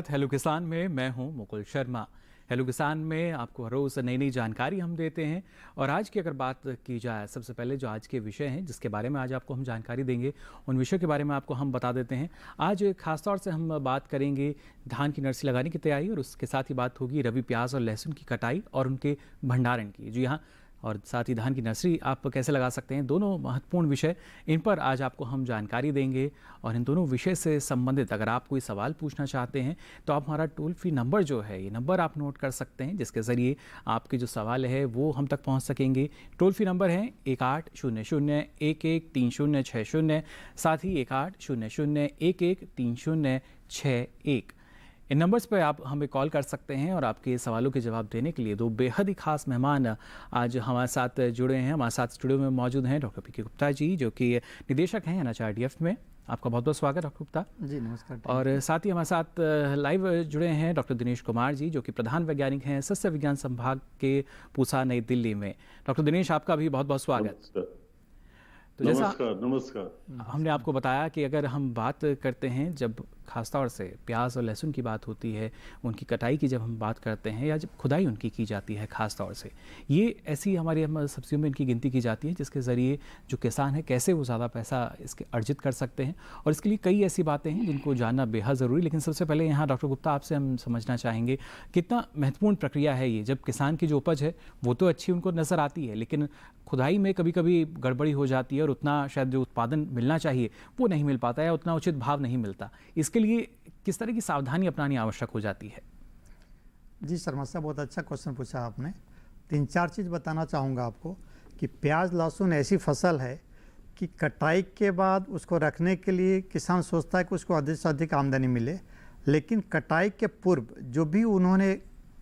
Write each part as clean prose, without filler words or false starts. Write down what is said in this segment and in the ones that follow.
स्वागत हेलो किसान में। मैं हूं मुकुल शर्मा। हेलो किसान में आपको हर रोज़ नई नई जानकारी हम देते हैं। और आज की अगर बात की जाए, सबसे पहले जो आज के विषय हैं जिसके बारे में आज आपको हम जानकारी देंगे, उन विषयों के बारे में आपको हम बता देते हैं। आज खासतौर से हम बात करेंगे धान की नर्सरी लगाने की तैयारी, और उसके साथ ही बात होगी रबी प्याज और लहसुन की कटाई और उनके भंडारण की। जी हाँ, और साथ ही धान की नर्सरी आप कैसे लगा सकते हैं, दोनों महत्वपूर्ण विषय, इन पर आज आपको हम जानकारी देंगे। और इन दोनों विषय से संबंधित अगर आप कोई सवाल पूछना चाहते हैं तो आप हमारा टोल फ्री नंबर जो है, ये नंबर आप नोट कर सकते हैं, जिसके ज़रिए आपके जो सवाल है वो हम तक पहुंच सकेंगे। टोल फ्री नंबर है 1800-113060, साथ ही 1800-113061। इन नंबर्स पर आप हमें कॉल कर सकते हैं और आपके सवालों के जवाब देने के लिए दो बेहद ही खास मेहमान आज हमारे साथ जुड़े हैं। हमारे साथ स्टूडियो में मौजूद हैं डॉक्टर पी के गुप्ता जी, जो कि निदेशक हैं NHRDF में। आपका बहुत बहुत स्वागत डॉक्टर गुप्ता जी। नमस्कार। और साथ ही हमारे साथ लाइव जुड़े हैं डॉक्टर दिनेश कुमार जी, जो कि प्रधान वैज्ञानिक हैं सस्य विज्ञान संभाग के पूसा, नई दिल्ली में। डॉक्टर दिनेश, आपका भी बहुत बहुत स्वागत। तो जैसा नमस्कार। हमने आपको बताया कि अगर हम बात करते हैं, जब खासतौर से प्याज और लहसुन की बात होती है, उनकी कटाई की जब हम बात करते हैं या जब खुदाई उनकी की जाती है, खासतौर से ये ऐसी हमारी सब्जियों में इनकी गिनती की जाती है जिसके ज़रिए जो किसान है कैसे वो ज़्यादा पैसा इसके अर्जित कर सकते हैं। और इसके लिए कई ऐसी बातें हैं जिनको जानना बेहद ज़रूरी। लेकिन सबसे पहले यहाँ डॉक्टर गुप्ता आपसे हम समझना चाहेंगे, कितना महत्वपूर्ण प्रक्रिया है ये, जब किसान की जो उपज है वो तो अच्छी उनको नज़र आती है, लेकिन खुदाई में कभी कभी गड़बड़ी हो जाती है और उतना शायद जो उत्पादन मिलना चाहिए वो नहीं मिल पाता है या उतना उचित भाव नहीं मिलता। इसके लिए किस तरह की सावधानी अपनानी आवश्यक हो जाती है? जी शर्मा साहब, बहुत अच्छा क्वेश्चन पूछा आपने। 3-4 चीज़ बताना चाहूँगा आपको कि प्याज लहसुन ऐसी फसल है कि कटाई के बाद उसको रखने के लिए किसान सोचता है कि उसको अधिक से अधिक आमदनी मिले, लेकिन कटाई के पूर्व जो भी उन्होंने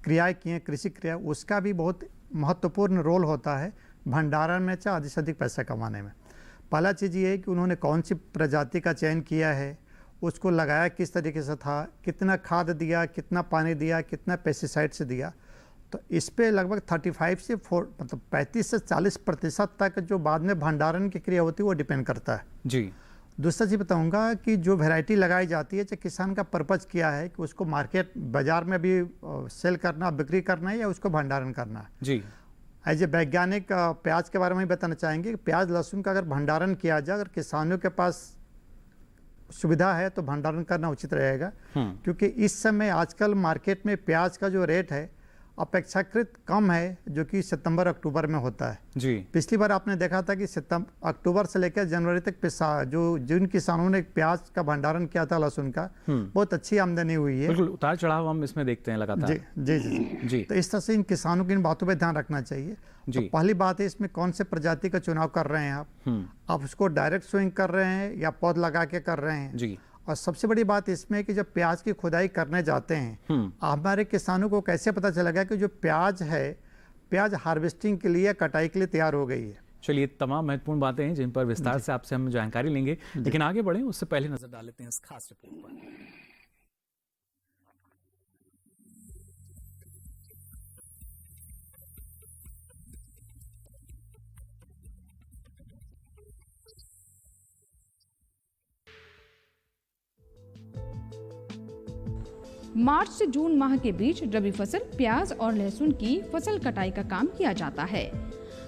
क्रियाएँ की हैं, कृषि क्रिया, उसका भी बहुत महत्वपूर्ण रोल होता है भंडारण में चाहे अधिक से अधिक पैसा कमाने में। पहला चीज़ ये है कि उन्होंने कौन सी प्रजाति का चयन किया है, उसको लगाया किस तरीके से था, कितना खाद दिया, कितना पानी दिया, कितना पेस्टिसाइड से दिया। तो इस पे लगभग 35 से 40% तक जो बाद में भंडारण की क्रिया होती है वो डिपेंड करता है। जी। दूसरा चीज़ बताऊंगा कि जो वैरायटी लगाई जाती है, चाहे किसान का पर्पज़ क्या है कि उसको मार्केट बाज़ार में भी सेल करना, बिक्री करना है या उसको भंडारण करना है। जी। एज ए वैज्ञानिक प्याज के बारे में बताना चाहेंगे कि प्याज लहसुन का अगर भंडारण किया जाए, अगर किसानों के पास सुविधा है तो भंडारण करना उचित रहेगा। क्योंकि इस समय आजकल मार्केट में प्याज का जो रेट है अपेक्षाकृत कम है, जो कि सितंबर अक्टूबर में होता है। जी। पिछली बार आपने देखा था कि अक्टूबर से लेकर जनवरी तक जिन किसानों ने प्याज का भंडारण किया था लहसुन का, बहुत अच्छी आमदनी हुई है। बिल्कुल उतार चढ़ाव हम इसमें देखते हैं लगातार। जी जी जी जी, जी। तो इस तरह से इन किसानों की इन बातों पर ध्यान रखना चाहिए। तो पहली बात है, इसमें कौन से प्रजाति का चुनाव कर रहे हैं आप उसको डायरेक्ट सोइंग कर रहे हैं या पौध लगा के कर रहे हैं। जी। और सबसे बड़ी बात इसमें कि जब प्याज की खुदाई करने जाते हैं, हमारे किसानों को कैसे पता चलेगा कि जो प्याज है, प्याज हार्वेस्टिंग के लिए, कटाई के लिए तैयार हो गई है। चलिए, तमाम महत्वपूर्ण बातें हैं जिन पर विस्तार से आपसे हम जानकारी लेंगे, लेकिन आगे बढ़ें उससे पहले नजर डाल लेते हैं इस खास रिपोर्ट पर। मार्च से जून माह के बीच रबी फसल प्याज और लहसुन की फसल कटाई का काम किया जाता है।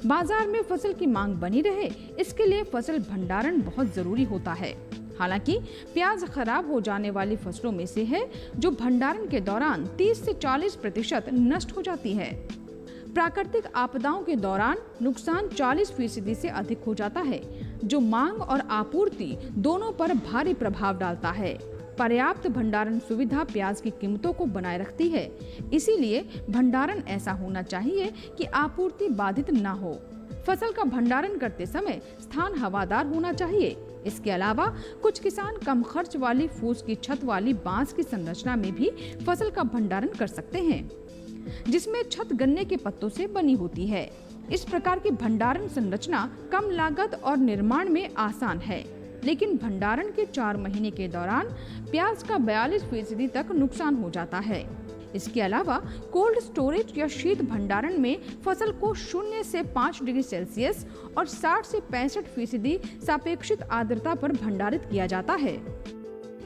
बाजार में फसल की मांग बनी रहे, इसके लिए फसल भंडारण बहुत जरूरी होता है। हालांकि प्याज खराब हो जाने वाली फसलों में से है जो भंडारण के दौरान 30 से 40% नष्ट हो जाती है। प्राकृतिक आपदाओं के दौरान नुकसान 40% से अधिक हो जाता है, जो मांग और आपूर्ति दोनों पर भारी प्रभाव डालता है। पर्याप्त भंडारण सुविधा प्याज की कीमतों को बनाए रखती है, इसीलिए भंडारण ऐसा होना चाहिए कि आपूर्ति बाधित न हो। फसल का भंडारण करते समय स्थान हवादार होना चाहिए। इसके अलावा कुछ किसान कम खर्च वाली फूस की छत वाली बांस की संरचना में भी फसल का भंडारण कर सकते हैं, जिसमें छत गन्ने के पत्तों से बनी होती है। इस प्रकार की भंडारण संरचना कम लागत और निर्माण में आसान है, लेकिन भंडारण के 4 महीने के दौरान प्याज का 42% तक नुकसान हो जाता है। इसके अलावा कोल्ड स्टोरेज या शीत भंडारण में फसल को 0 से 5 डिग्री सेल्सियस और 60 से 65% सापेक्षिक आर्द्रता पर भंडारित किया जाता है।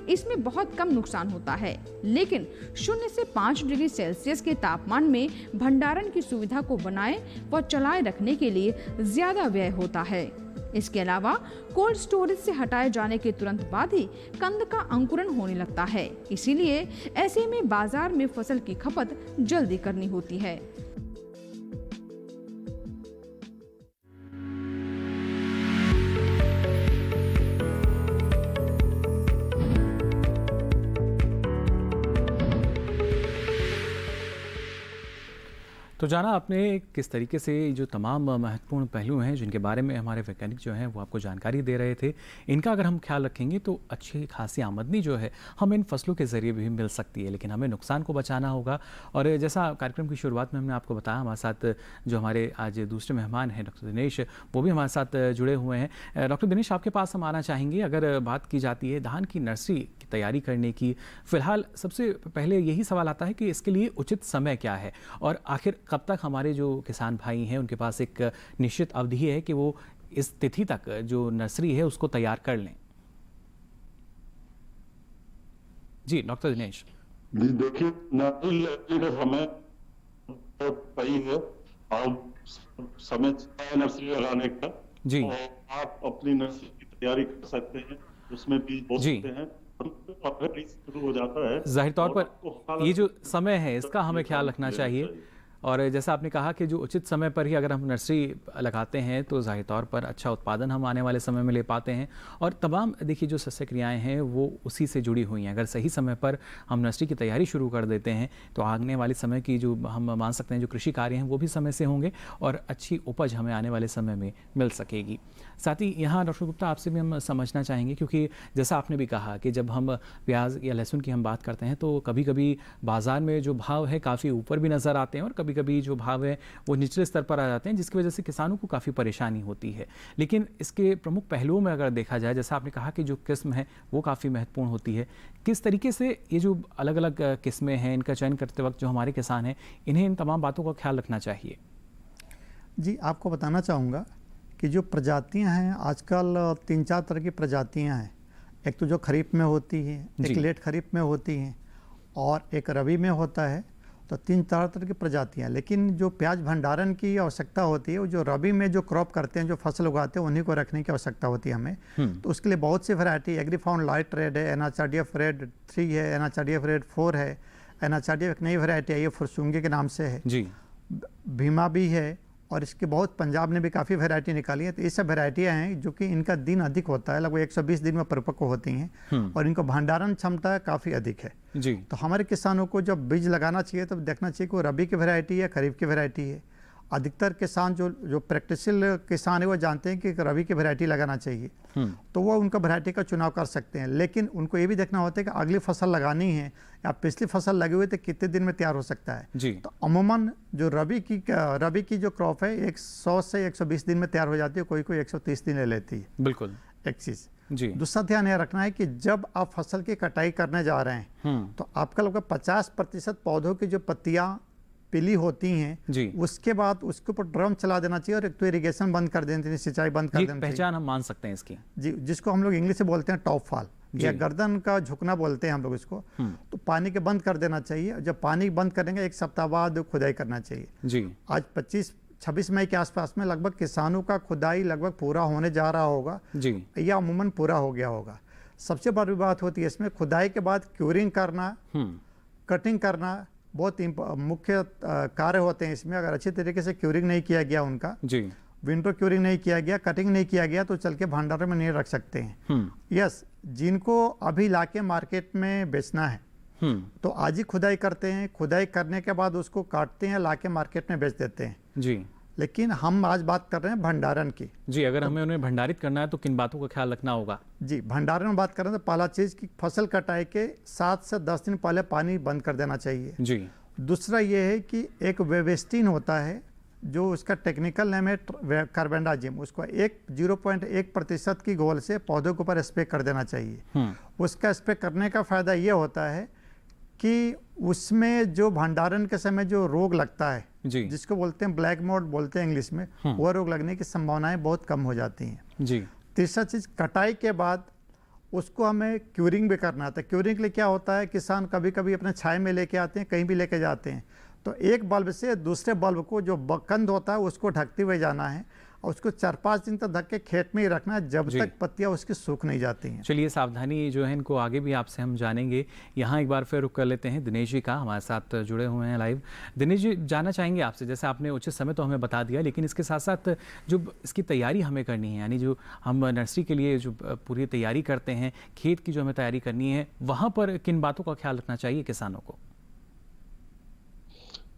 इसमें बहुत कम नुकसान होता है, लेकिन 0 से 5 डिग्री सेल्सियस के तापमान में भंडारण की सुविधा को बनाए व चलाए रखने के लिए ज्यादा व्यय होता है। इसके अलावा कोल्ड स्टोरेज से हटाए जाने के तुरंत बाद ही कंद का अंकुरण होने लगता है, इसीलिए ऐसे में बाजार में फसल की खपत जल्दी करनी होती है। तो जाना आपने किस तरीके से जो तमाम महत्वपूर्ण पहलू हैं जिनके बारे में हमारे वैज्ञानिक जो हैं वो आपको जानकारी दे रहे थे, इनका अगर हम ख्याल रखेंगे तो अच्छी खासी आमदनी जो है हमें इन फसलों के ज़रिए भी मिल सकती है, लेकिन हमें नुकसान को बचाना होगा। और जैसा कार्यक्रम की शुरुआत में हमने आपको बताया, हमारे साथ जो हमारे आज दूसरे मेहमान हैं डॉक्टर दिनेश, वो भी हमारे साथ जुड़े हुए हैं। डॉक्टर दिनेश, आपके पास हम आना चाहेंगे। अगर बात की जाती है धान की नर्सरी की तैयारी करने की, फ़िलहाल सबसे पहले यही सवाल आता है कि इसके लिए उचित समय क्या है और आखिर कब तक हमारे जो किसान भाई हैं उनके पास एक निश्चित अवधि है कि वो इस तिथि तक जो नर्सरी है उसको तैयार कर लें। जी डॉक्टर दिनेश। जी देखिए, नर्सरी का समय सही है और समय नर्सरी लगाने का जी, और आप अपनी नर्सरी की तैयारी कर सकते हैं, उसमें बीज बो सकते हैं, शुरू हो जाता है। जाहिर तौर पर ये जो समय है इसका हमें ख्याल रखना चाहिए। और जैसा आपने कहा कि जो उचित समय पर ही अगर हम नर्सरी लगाते हैं तो जाहिर तौर पर अच्छा उत्पादन हम आने वाले समय में ले पाते हैं। और तमाम देखिए जो सस्य क्रियाएँ हैं वो उसी से जुड़ी हुई हैं। अगर सही समय पर हम नर्सरी की तैयारी शुरू कर देते हैं तो आने वाले समय की जो हम मान सकते हैं जो कृषि कार्य हैं वो भी समय से होंगे और अच्छी उपज हमें आने वाले समय में मिल सकेगी। साथ ही यहाँ डॉक्टर गुप्ता आपसे भी हम समझना चाहेंगे, क्योंकि जैसा आपने भी कहा कि जब हम प्याज या लहसुन की हम बात करते हैं तो कभी कभी बाज़ार में जो भाव है काफ़ी ऊपर भी नज़र आते हैं और कभी कभी जो भाव है वो निचले स्तर पर आ जाते हैं, जिसकी वजह से किसानों को काफ़ी परेशानी होती है। लेकिन इसके प्रमुख पहलुओं में अगर देखा जाए, जैसा आपने कहा कि जो किस्म है वो काफ़ी महत्वपूर्ण होती है, किस तरीके से ये जो अलग अलग किस्में हैं इनका चयन करते वक्त जो हमारे किसान हैं इन्हें इन तमाम बातों का ख्याल रखना चाहिए? जी, आपको बताना चाहूँगा कि जो प्रजातियां हैं आजकल 3-4 तरह की प्रजातियां हैं। एक तो जो खरीफ में होती हैं, एक लेट खरीफ में होती हैं और एक रबी में होता है। तो 3-4 तरह की प्रजातियां। लेकिन जो प्याज भंडारण की आवश्यकता होती है वो जो रबी में जो क्रॉप करते हैं, जो फसल उगाते हैं, उन्हीं को रखने की आवश्यकता होती है हमें। तो उसके लिए बहुत सी वैरायटी, एग्रीफाउंड लाइट रेड है, NHRDF रेड 3 है, NHRDF रेड 4 है, NHRDF एक नई वैरायटी है, ये फुरसुंगी के नाम से है जी, भीमा भी है और इसके बहुत पंजाब ने भी काफ़ी वैरायटी निकाली है। तो ये सब वैरायटियाँ हैं जो कि इनका दिन अधिक होता है, लगभग 120 दिन में परिपक्व होती हैं और इनको भंडारण क्षमता काफ़ी अधिक है जी। तो हमारे किसानों को जब बीज लगाना चाहिए तो देखना चाहिए कि वो रबी की वैरायटी है, खरीफ की वैरायटी है। अधिकतर किसान जो प्रैक्टिसियल किसान है वो जानते हैं कि रबी की वैरायटी लगाना चाहिए, तो वो उनका वैरायटी का चुनाव कर सकते हैं। लेकिन उनको ये भी देखना होता है कि अगली फसल लगानी है या पिछली फसल लगी हुई तो कितने दिन में तैयार हो सकता है जी। तो अमूमन जो रबी की जो क्रॉप है 100 से 120 दिन में तैयार हो जाती है, कोई 130 दिन ले लेती है। बिल्कुल एक चीज़ जी। दूसरा ध्यान यह रखना है कि जब आप फसल की कटाई करने जा रहे हैं तो आपका लगभग 50% पौधों की जो पत्तियां पीली होती हैं जी, उसके बाद उसके ऊपर ड्रम चला देना चाहिए और एक तो इरिगेशन बंद कर देनी चाहिए, सिंचाई बंद कर देनी चाहिए। पहचान हम मान सकते हैं इसकी जी, जिसको हम लोग इंग्लिश से बोलते हैं टॉप फॉल या गर्दन का झुकना बोलते हैं हम लोग इसको। तो पानी के बंद कर देना चाहिए। जब पानी बंद करेंगे 1 सप्ताह बाद खुदाई करना चाहिए जी। आज 26 मई के आसपास में लगभग किसानों का खुदाई लगभग पूरा होने जा रहा होगा जी, या अमूमन पूरा हो गया होगा। सबसे बड़ी बात होती है इसमें खुदाई के बाद क्यूरिंग करना, कटिंग करना बहुत मुख्य कार्य होते हैं इसमें। अगर अच्छी तरीके से क्यूरिंग नहीं किया गया उनका जी, विंडो क्यूरिंग नहीं किया गया, कटिंग नहीं किया गया तो चल के भंडारण में नहीं रख सकते हैं। यस, जिनको अभी लाके मार्केट में बेचना है तो आज ही खुदाई करते हैं, खुदाई करने के बाद उसको काटते हैं, लाके मार्केट में बेच देते हैं जी। लेकिन हम आज बात कर रहे हैं भंडारण की। जी, अगर हमें उन्हें भंडारित करना है तो किन बातों का ख्याल रखना होगा? जी, भंडारण में बात करें तो पहला चीज़ कि फसल कटाई के 7 से 10 दिन पहले पानी बंद कर देना चाहिए जी। दूसरा ये है कि एक वेवेस्टीन होता है जो उसका टेक्निकल नेम है कार्बेंडाजिम, उसको 0.1% की घोल से पौधों के ऊपर स्प्रे कर देना चाहिए। उसका स्प्रे करने का फ़ायदा ये होता है कि उसमें जो भंडारण के समय जो रोग लगता है जी, जिसको बोलते हैं ब्लैक मोल्ड बोलते हैं इंग्लिश में, वह रोग लगने की संभावनाएं बहुत कम हो जाती हैं। जी। तीसरा चीज़, कटाई के बाद उसको हमें क्यूरिंग भी करना था। क्यूरिंग के लिए क्या होता है, किसान कभी कभी अपने छाए में लेके आते हैं, कहीं भी लेके जाते हैं, तो एक बल्ब से दूसरे बल्ब को जो कंद होता है उसको ढकते हुए जाना है और उसको 4-5 दिन तक ढक के खेत में ही रखना है जब तक पत्तियां उसकी सूख नहीं जाती हैं। चलिए, सावधानी जो है इनको आगे भी आपसे हम जानेंगे। यहाँ एक बार फिर रुक कर लेते हैं दिनेश जी का, हमारे साथ जुड़े हुए हैं लाइव। दिनेश जी, जानना चाहेंगे आपसे, जैसे आपने उचित समय तो हमें बता दिया, लेकिन इसके साथ साथ जो इसकी तैयारी हमें करनी है, यानी जो हम नर्सरी के लिए जो पूरी तैयारी करते हैं, खेत की जो हमें तैयारी करनी है, वहाँ पर किन बातों का ख्याल रखना चाहिए किसानों को?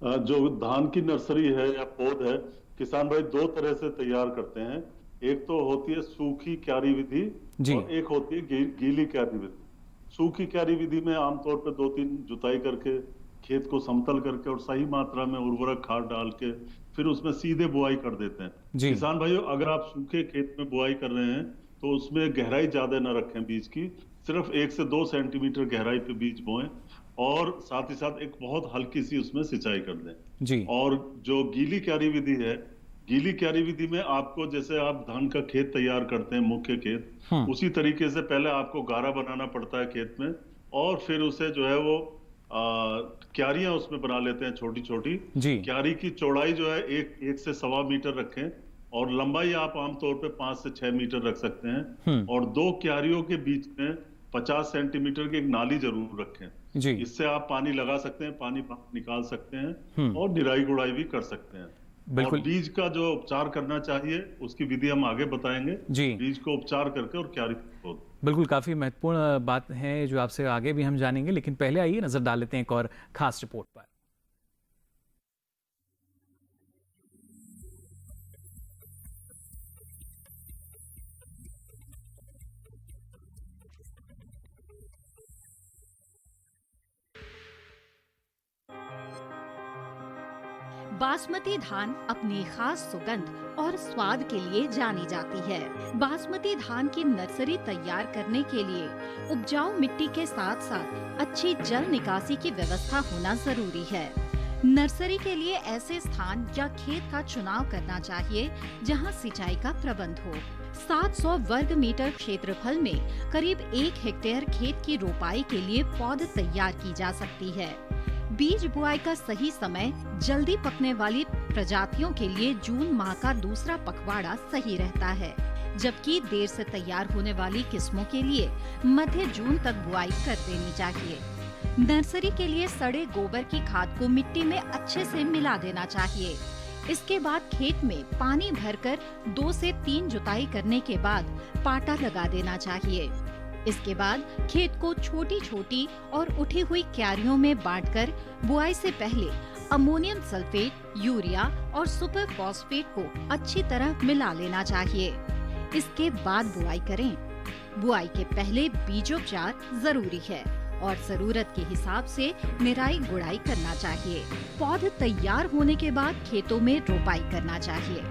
जो धान की नर्सरी है या पौध है, किसान भाई दो तरह से तैयार करते हैं। एक तो होती है सूखी क्यारी विधि और एक होती है गीली क्यारी विधि। सूखी क्यारी विधि में आमतौर पर 2-3 जुताई करके खेत को समतल करके और सही मात्रा में उर्वरक खाद डाल के फिर उसमें सीधे बुआई कर देते हैं। किसान भाइयों, अगर आप सूखे खेत में बुआई कर रहे हैं तो उसमें गहराई ज्यादा न रखें बीज की, सिर्फ 1 से 2 सेंटीमीटर गहराई पे बीज बोएं और साथ ही साथ एक बहुत हल्की सी उसमें सिंचाई कर दें। और जो गीली क्यारी विधि है, गीली क्यारी विधि में आपको, जैसे आप धान का खेत तैयार करते हैं, मुख्य खेत, उसी तरीके से पहले आपको गारा बनाना पड़ता है खेत में और फिर उसे जो है वो क्यारियां उसमें बना लेते हैं छोटी छोटी। क्यारी की चौड़ाई जो है 1 से 1.25 मीटर रखें और लंबाई आप आमतौर पे 5 से 6 मीटर रख सकते हैं और 2 क्यारियों के बीच में 50 सेंटीमीटर की एक नाली जरूर रखें। इससे आप पानी लगा सकते हैं, पानी निकाल सकते हैं और निराई गुड़ाई भी कर सकते हैं। और बीज का जो उपचार करना चाहिए उसकी विधि हम आगे बताएंगे। बीज को उपचार करके और क्यारी को। बिल्कुल, काफी महत्वपूर्ण बात है जो आपसे आगे भी हम जानेंगे, लेकिन पहले आइए नजर डाल लेते हैं एक और खास रिपोर्ट पर। बासमती धान अपनी खास सुगंध और स्वाद के लिए जानी जाती है। बासमती धान की नर्सरी तैयार करने के लिए उपजाऊ मिट्टी के साथ साथ अच्छी जल निकासी की व्यवस्था होना जरूरी है। नर्सरी के लिए ऐसे स्थान या खेत का चुनाव करना चाहिए जहां सिंचाई का प्रबंध हो। 700 वर्ग मीटर क्षेत्रफल में करीब 1 हेक्टेयर खेत की रोपाई के लिए पौध तैयार की जा सकती है। बीज बुआई का सही समय जल्दी पकने वाली प्रजातियों के लिए जून माह का दूसरा पखवाड़ा सही रहता है, जबकि देर से तैयार होने वाली किस्मों के लिए मध्य जून तक बुआई कर देनी चाहिए। नर्सरी के लिए सड़े गोबर की खाद को मिट्टी में अच्छे से मिला देना चाहिए। इसके बाद खेत में पानी भरकर 2 से 3 जुताई करने के बाद पाटा लगा देना चाहिए। इसके बाद खेत को छोटी छोटी और उठी हुई क्यारियों में बांटकर बुआई से पहले अमोनियम सल्फेट, यूरिया और सुपर फॉस्फेट को अच्छी तरह मिला लेना चाहिए। इसके बाद बुआई करें। बुआई के पहले बीजोपचार जरूरी है और जरूरत के हिसाब से निराई गुड़ाई करना चाहिए। पौध तैयार होने के बाद खेतों में रोपाई करना चाहिए।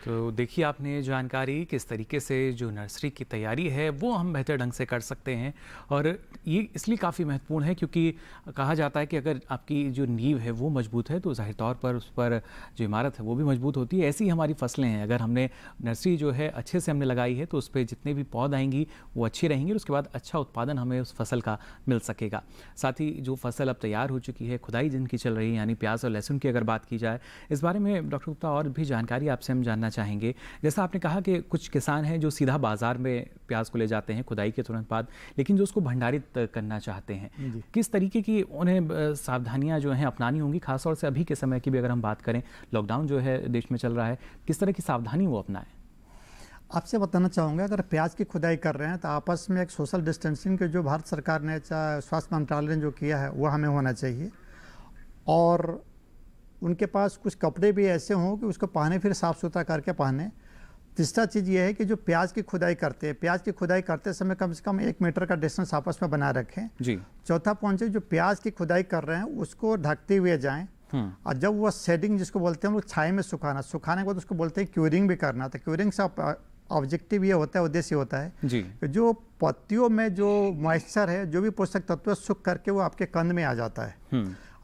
तो देखिए आपने जानकारी किस तरीके से जो नर्सरी की तैयारी है वो हम बेहतर ढंग से कर सकते हैं, और ये इसलिए काफ़ी महत्वपूर्ण है क्योंकि कहा जाता है कि अगर आपकी जो नींव है वो मजबूत है तो जाहिर तौर पर उस पर जो इमारत है वो भी मजबूत होती है। ऐसी हमारी फसलें हैं, अगर हमने नर्सरी जो है अच्छे से हमने लगाई है तो उस पर जितने भी पौध आएंगी वो अच्छी रहेंगी और उसके बाद अच्छा उत्पादन हमें उस फसल का मिल सकेगा। साथ ही जो फसल अब तैयार हो चुकी है, खुदाई जिनकी चल रही है, यानी प्याज और लहसुन की अगर बात की जाए, इस बारे में डॉक्टर गुप्ता और भी जानकारी आपसे हम जानना चाहेंगे। जैसा आपने कहा कि कुछ किसान हैं जो सीधा बाजार में प्याज को ले जाते हैं खुदाई के तुरंत बाद, लेकिन जो उसको भंडारित करना चाहते हैं, किस तरीके की उन्हें सावधानियां जो हैं अपनानी होंगी, खासतौर से अभी के समय की भी अगर हम बात करें, लॉकडाउन जो है देश में चल रहा है, किस तरह की सावधानी वो अपनाएं? आपसे बताना चाहूँगा, अगर प्याज की खुदाई कर रहे हैं तो आपस में एक सोशल डिस्टेंसिंग के जो भारत सरकार ने, स्वास्थ्य मंत्रालय ने जो किया है वो हमें होना चाहिए, और उनके पास कुछ कपड़े भी ऐसे हों कि उसको पहने फिर साफ़ सुथरा करके पहने। तीसरा चीज़ ये है कि जो प्याज की खुदाई करते हैं, प्याज की खुदाई करते समय कम से कम 1 मीटर का डिस्टेंस आपस में बना रखें जी। चौथा पॉइंट है, जो प्याज की खुदाई कर रहे हैं उसको ढकते हुए जाएं, और जब वह शेडिंग जिसको बोलते हैं हम लोग छाए में सुखाने के बाद उसको बोलते हैं क्यूरिंग भी करना। तो क्यूरिंग से ऑब्जेक्टिव ये होता है, उद्देश्य होता है जी। कि जो पत्तियों में जो मॉइस्चर है, जो भी पोषक तत्व सूख करके वो आपके कंद में आ जाता है।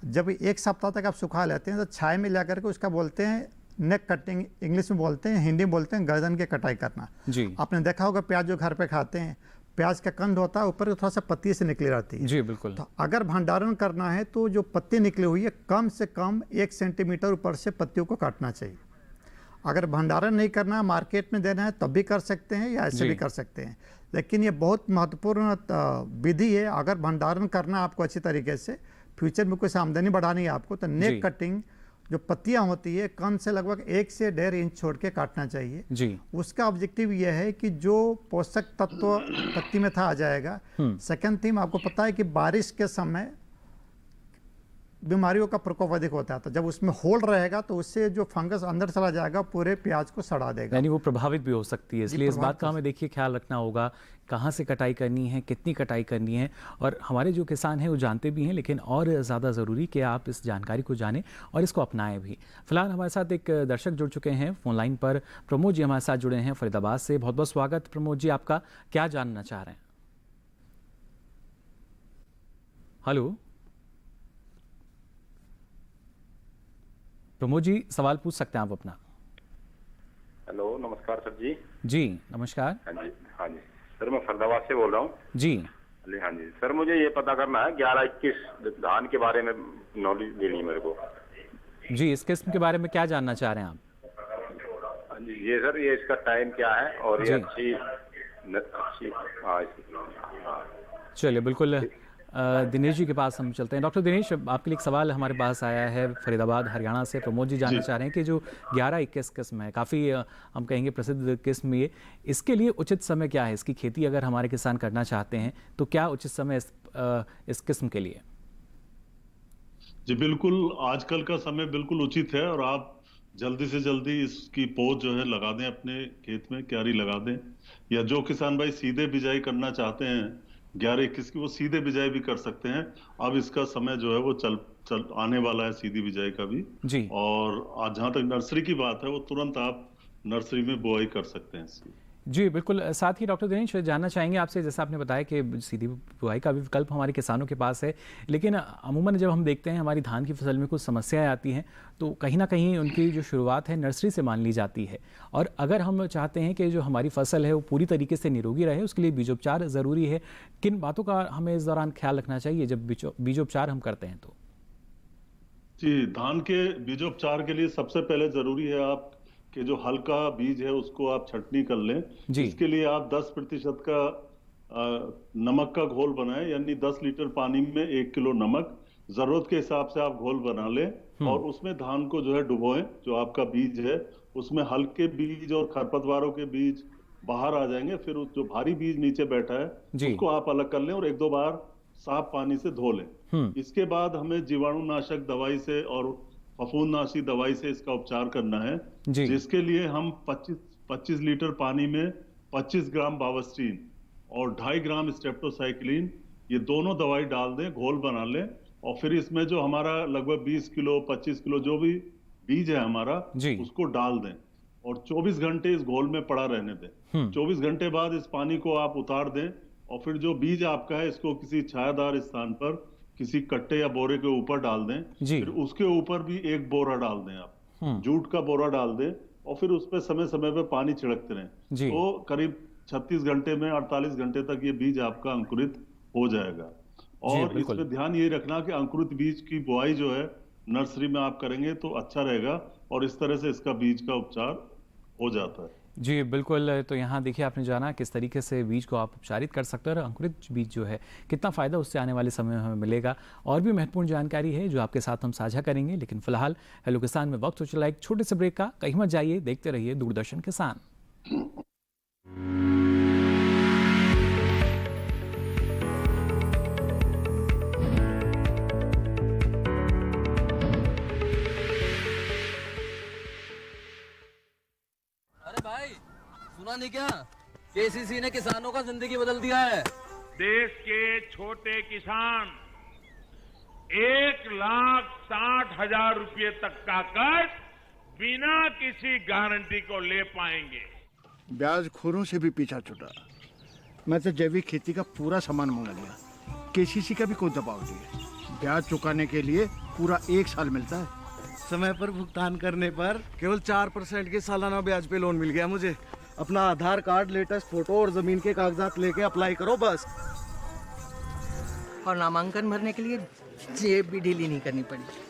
जब 1 सप्ताह तक आप सुखा लेते हैं तो छाए में ला करके उसका बोलते हैं नेक कटिंग, इंग्लिश में बोलते हैं, हिंदी में बोलते हैं गर्दन की कटाई करना जी। आपने देखा होगा प्याज जो घर पे खाते हैं, प्याज का कंद होता है ऊपर थोड़ा सा पत्ती से निकली रहती है जी बिल्कुल। तो अगर भंडारण करना है तो जो पत्ती निकली हुई है कम से कम 1 सेंटीमीटर ऊपर से पत्तियों को काटना चाहिए। अगर भंडारण नहीं करना, मार्केट में देना है तब भी कर सकते हैं या ऐसे भी कर सकते हैं, लेकिन ये बहुत महत्वपूर्ण विधि है। अगर भंडारण करना आपको अच्छी तरीके से, फ्यूचर में कुछ आमदनी बढ़ानी है आपको, तो नेक कटिंग जो पत्तियां होती है कंद से लगभग 1 से 1.5 इंच छोड़ के काटना चाहिए जी। उसका ऑब्जेक्टिव यह है कि जो पोषक तत्व पत्ती में था आ जाएगा। सेकंड थिंग, आपको पता है कि बारिश के समय बीमारियों का प्रकोप अधिक होता है, तो जब उसमें होल रहेगा तो उससे जो फंगस अंदर चला जाएगा पूरे प्याज को सड़ा देगा, यानी वो प्रभावित भी हो सकती है। इसलिए इस बात का हमें देखिए ख्याल रखना होगा, कहाँ से कटाई करनी है, कितनी कटाई करनी है। और हमारे जो किसान हैं वो जानते भी हैं, लेकिन और ज़्यादा ज़रूरी कि आप इस जानकारी को जानें और इसको अपनाएं भी। फिलहाल हमारे साथ एक दर्शक जुड़ चुके हैं फ़ोन लाइन पर, प्रमोद जी हमारे साथ जुड़े हैं फरीदाबाद से। बहुत बहुत स्वागत प्रमोद जी, आपका क्या जानना चाह रहे हैं? हेलो प्रमोद जी, सवाल पूछ सकते हैं आप अपना। हेलो, नमस्कार सर जी। जी नमस्कार। हाँ जी, हाँ जी सर, मैं फरीदाबाद से बोल रहा हूँ जी। हाँ जी सर, मुझे ये पता करना है 11-21 धान के बारे में नॉलेज देनी है मेरे को। जी, इस किस्म के बारे में क्या जानना चाह रहे हैं आप? हाँ जी, ये सर, ये इसका टाइम क्या है और ये अच्छी हाँ। चलिए बिल्कुल, दिनेश जी के पास हम चलते हैं। डॉक्टर दिनेश, आपके लिए एक सवाल हमारे पास आया है फरीदाबाद हरियाणा से। प्रमोद जी जानना चाह रहे हैं कि जो 11-21 किस्म है, काफ़ी हम कहेंगे प्रसिद्ध किस्म, ये इसके लिए उचित समय क्या है? इसकी खेती अगर हमारे किसान करना चाहते हैं तो क्या उचित समय इस किस्म के लिए? जी बिल्कुल, आजकल का समय बिल्कुल उचित है और आप जल्दी से जल्दी इसकी पौध जो है लगा दें, अपने खेत में क्यारी लगा दें। या जो किसान भाई सीधे बिजाई करना चाहते हैं 11-21 की, वो सीधे बिजाई भी कर सकते हैं। अब इसका समय जो है वो चल आने वाला है सीधी बिजाई का भी जी। और आज जहां तक नर्सरी की बात है, वो तुरंत आप नर्सरी में बुआई कर सकते हैं इसकी। जी बिल्कुल। साथ ही डॉक्टर दिनेश जानना चाहेंगे आपसे, जैसा आपने बताया कि सीधी बुआई का भी विकल्प हमारे किसानों के पास है, लेकिन अमूमन जब हम देखते हैं हमारी धान की फसल में कुछ समस्याएं आती हैं तो कहीं ना कहीं उनकी जो शुरुआत है नर्सरी से मान ली जाती है। और अगर हम चाहते हैं कि जो हमारी फसल है वो पूरी तरीके से निरोगी रहे, उसके लिए बीजोपचार ज़रूरी है। किन बातों का हमें इस दौरान ख्याल रखना चाहिए जब बीजोपचार हम करते हैं? तो जी, धान के बीजोपचार के लिए सबसे पहले जरूरी है आप कि जो हल्का बीज है उसको आप छटनी कर लें। इसके लिए आप 10% का नमक का घोल बनाएं, यानी 10 लीटर पानी में 1 किलो नमक, जरूरत के हिसाब से आप घोल बना लें और उसमें धान को जो है डुबोएं। जो आपका बीज है उसमें हल्के बीज और खरपतवारों के बीज बाहर आ जाएंगे, फिर जो भारी बीज नीचे बैठा है उसको आप अलग कर लें और 1-2 बार साफ पानी से धो लें। इसके बाद हमें जीवाणुनाशक दवाई से और फफूंदनाशी दवाई से इसका उपचार करना है, जिसके लिए हम 25 लीटर पानी में 25 ग्राम बावस्टीन और 2.5 ग्राम स्ट्रेप्टोसाइक्लिन, ये दोनों दवाई डाल दें, घोल बना लें और फिर इसमें जो हमारा लगभग 20 किलो 25 किलो जो भी बीज है हमारा, उसको डाल दें और 24 घंटे इस घोल में पड़ा रहने दें। 24 घंटे बाद इस पानी को आप उतार दें और फिर जो बीज आपका है इसको किसी छायादार स्थान पर, किसी कट्टे या बोरे के ऊपर डाल दें। फिर उसके ऊपर भी एक बोरा डाल दें, आप जूट का बोरा डाल दें और फिर उस पर समय समय पे पानी छिड़कते रहें। तो करीब 36 घंटे में 48 घंटे तक ये बीज आपका अंकुरित हो जाएगा। और इसमें ध्यान ये रखना कि अंकुरित बीज की बुआई जो है नर्सरी में आप करेंगे तो अच्छा रहेगा और इस तरह से इसका बीज का उपचार हो जाता है। जी बिल्कुल। तो यहाँ देखिए आपने जाना किस तरीके से बीज को आप उपचारित कर सकते हैं और अंकुरित बीज जो है कितना फ़ायदा उससे आने वाले समय में हमें मिलेगा। और भी महत्वपूर्ण जानकारी है जो आपके साथ हम साझा करेंगे, लेकिन फिलहाल हेलो किसान में वक्त हो चला एक छोटे से ब्रेक का। कहीं मत जाइए, देखते रहिए दूरदर्शन किसान। सुना नहीं क्या? केसीसी ने किसानों का जिंदगी बदल दिया है। देश के छोटे किसान 1,60,000 रुपये तक का कर्ज बिना किसी गारंटी को ले पाएंगे। ब्याज खोरों से भी पीछा छुटा। मैं तो जैविक खेती का पूरा सामान मंगा लिया, केसीसी का भी कोई दबाव नहीं है। ब्याज चुकाने के लिए पूरा 1 साल मिलता है। समय पर भुगतान करने पर केवल 4% के सालाना ब्याज पे लोन मिल गया मुझे। अपना आधार कार्ड, लेटेस्ट फोटो और जमीन के कागजात लेके अप्लाई करो बस। और नामांकन भरने के लिए जेब भी ढीली नहीं करनी पड़ी।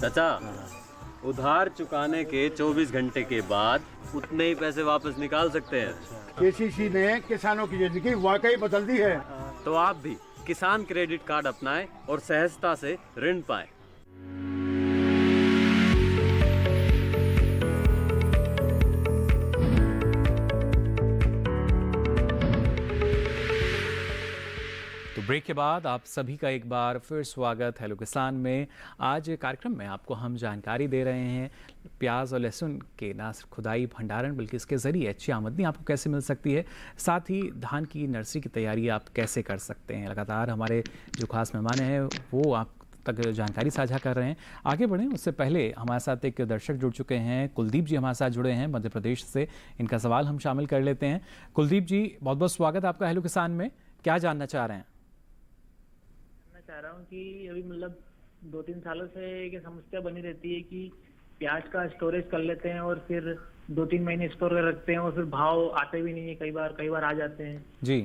चाचा, उधार चुकाने के 24 घंटे के बाद उतने ही पैसे वापस निकाल सकते हैं। केसीसी ने किसानों की जिंदगी वाकई बदल दी है। तो आप भी किसान क्रेडिट कार्ड अपनाएं और सहजता से ऋण पाएं। ब्रेक के बाद आप सभी का एक बार फिर स्वागत हेलो किसान में। आज कार्यक्रम में आपको हम जानकारी दे रहे हैं प्याज और लहसुन के ना सिर्फ खुदाई भंडारण बल्कि इसके ज़रिए अच्छी आमदनी आपको कैसे मिल सकती है, साथ ही धान की नर्सरी की तैयारी आप कैसे कर सकते हैं। लगातार हमारे जो खास मेहमान हैं वो आप तक जानकारी साझा कर रहे हैं। आगे बढ़ें उससे पहले हमारे साथ एक दर्शक जुड़ चुके हैं, कुलदीप जी हमारे साथ जुड़े हैं मध्य प्रदेश से। इनका सवाल हम शामिल कर लेते हैं। कुलदीप जी, बहुत बहुत स्वागत आपका हेलो किसान में। क्या जानना चाह रहे हैं? चाह रहा हूँ कि अभी मतलब 2-3 सालों से एक समस्या बनी रहती है कि प्याज का स्टोरेज कर लेते हैं और फिर 2-3 महीने स्टोर कर रखते हैं और फिर भाव आते भी नहीं है, कई बार आ जाते हैं जी।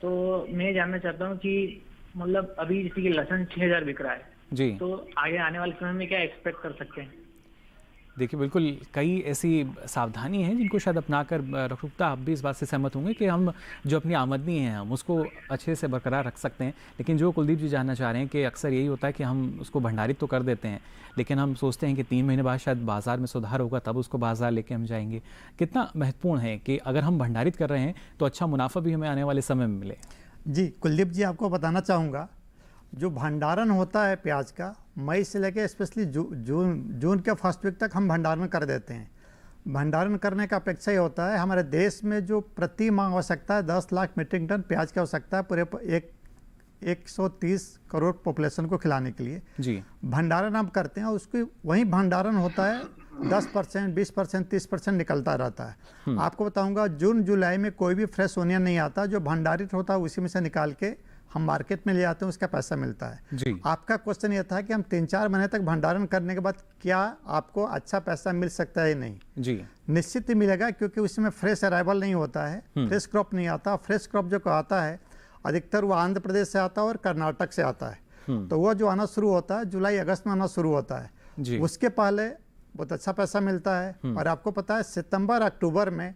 तो मैं जानना चाहता हूँ कि मतलब अभी जैसे कि लहसुन 6000 बिक रहा है जी, तो आगे आने वाले समय में क्या एक्सपेक्ट कर सकते हैं? देखिए बिल्कुल कई ऐसी सावधानी हैं जिनको शायद अपनाकर रखरुकता आप भी इस बात से सहमत होंगे कि हम जो अपनी आमदनी है हम उसको अच्छे से बरकरार रख सकते हैं। लेकिन जो कुलदीप जी जानना चाह रहे हैं कि अक्सर यही होता है कि हम उसको भंडारित तो कर देते हैं लेकिन हम सोचते हैं कि 3 महीने बाद शायद बाज़ार में सुधार होगा तब उसको बाज़ार लेके हम जाएंगे। कितना महत्वपूर्ण है कि अगर हम भंडारित कर रहे हैं तो अच्छा मुनाफा भी हमें आने वाले समय में मिले? जी कुलदीप जी, आपको बताना चाहूँगा जो भंडारण होता है प्याज का, मई से लेकर स्पेशली जून के फर्स्ट वीक तक हम भंडारण कर देते हैं। भंडारण करने का अपेक्षा ये होता है हमारे देश में जो प्रति माह आवश्यकता है 10 लाख मीट्रिक टन प्याज की आवश्यकता है पूरे 130 करोड़ पॉपुलेशन को खिलाने के लिए जी। भंडारण हम करते हैं और उसकी वही भंडारण होता है 10%, 20%, 30% निकलता रहता है। आपको बताऊंगा जून जुलाई में कोई भी फ्रेश ओनियन नहीं आता, जो भंडारित होता है उसी में से निकाल के हम मार्केट में ले आते हैं, उसका पैसा मिलता है जी। आपका क्वेश्चन ये था कि हम 3-4 महीने तक भंडारण करने के बाद क्या आपको अच्छा पैसा मिल सकता है? नहीं जी, निश्चित ही मिलेगा, क्योंकि उसमें फ्रेश अराइवल नहीं होता है, फ्रेश क्रॉप नहीं आता। फ्रेश क्रॉप जो आता है अधिकतर वो आंध्र प्रदेश से आता है और कर्नाटक से आता है, तो वो जो आना शुरू होता है जुलाई अगस्त में आना शुरू होता है जी। उसके पहले बहुत अच्छा पैसा मिलता है। और आपको पता है सितंबर अक्टूबर में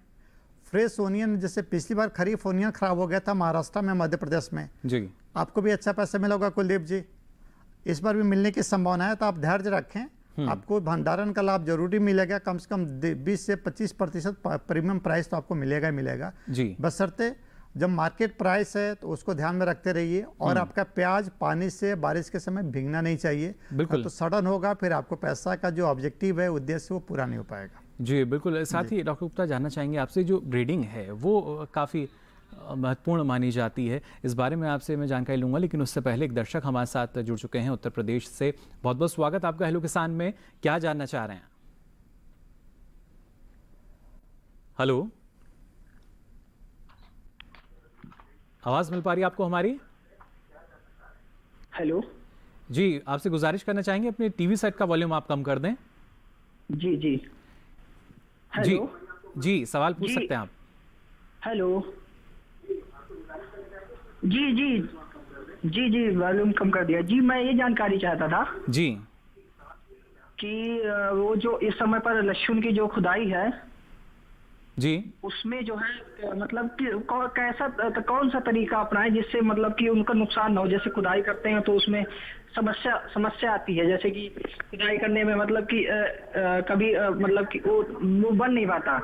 फ्रेश ओनियन, जैसे पिछली बार खरीफ ओनियन खराब हो गया था महाराष्ट्र में, मध्य प्रदेश में जी, आपको भी अच्छा पैसा मिला होगा कुलदीप जी। इस बार भी मिलने की संभावना है, तो आप धैर्य रखें, आपको भंडारण का लाभ जरूरी मिलेगा। कम से कम 20 से 25% प्रीमियम प्राइस तो आपको मिलेगा ही मिलेगा जी। बशर्ते जब मार्केट प्राइस है तो उसको ध्यान में रखते रहिए। और आपका प्याज पानी से बारिश के समय भीगना नहीं चाहिए, बिल्कुल। तो सडन होगा, फिर आपको पैसा का जो ऑब्जेक्टिव है, उद्देश्य, वो पूरा नहीं हो पाएगा। जी बिल्कुल। साथ ही डॉक्टर गुप्ता जानना चाहेंगे आपसे, जो ग्रेडिंग है वो काफ़ी महत्वपूर्ण मानी जाती है, इस बारे में आपसे मैं जानकारी लूंगा, लेकिन उससे पहले एक दर्शक हमारे साथ जुड़ चुके हैं उत्तर प्रदेश से। बहुत बहुत स्वागत आपका हेलो किसान में। क्या जानना चाह रहे हैं? हेलो, आवाज मिल पा रही है आपको हमारी? हेलो जी, आपसे गुजारिश करना चाहेंगे अपने टीवी सेट का वॉल्यूम आप कम कर दें। जी जी जी जी, सवाल पूछ सकते हैं आप। हेलो जी जी जी जी, वॉल्यूम कम कर दिया जी। मैं ये जानकारी चाहता था जी कि वो जो इस समय पर लहसुन की जो खुदाई है जी, उसमें जो है मतलब कि कौन सा तरीका अपनाएं जिससे मतलब कि उनका नुकसान ना हो। जैसे खुदाई करते हैं तो उसमें समस्या आती है, जैसे कि खुदाई करने में मतलब कि कभी मतलब कि वो बन नहीं पाता।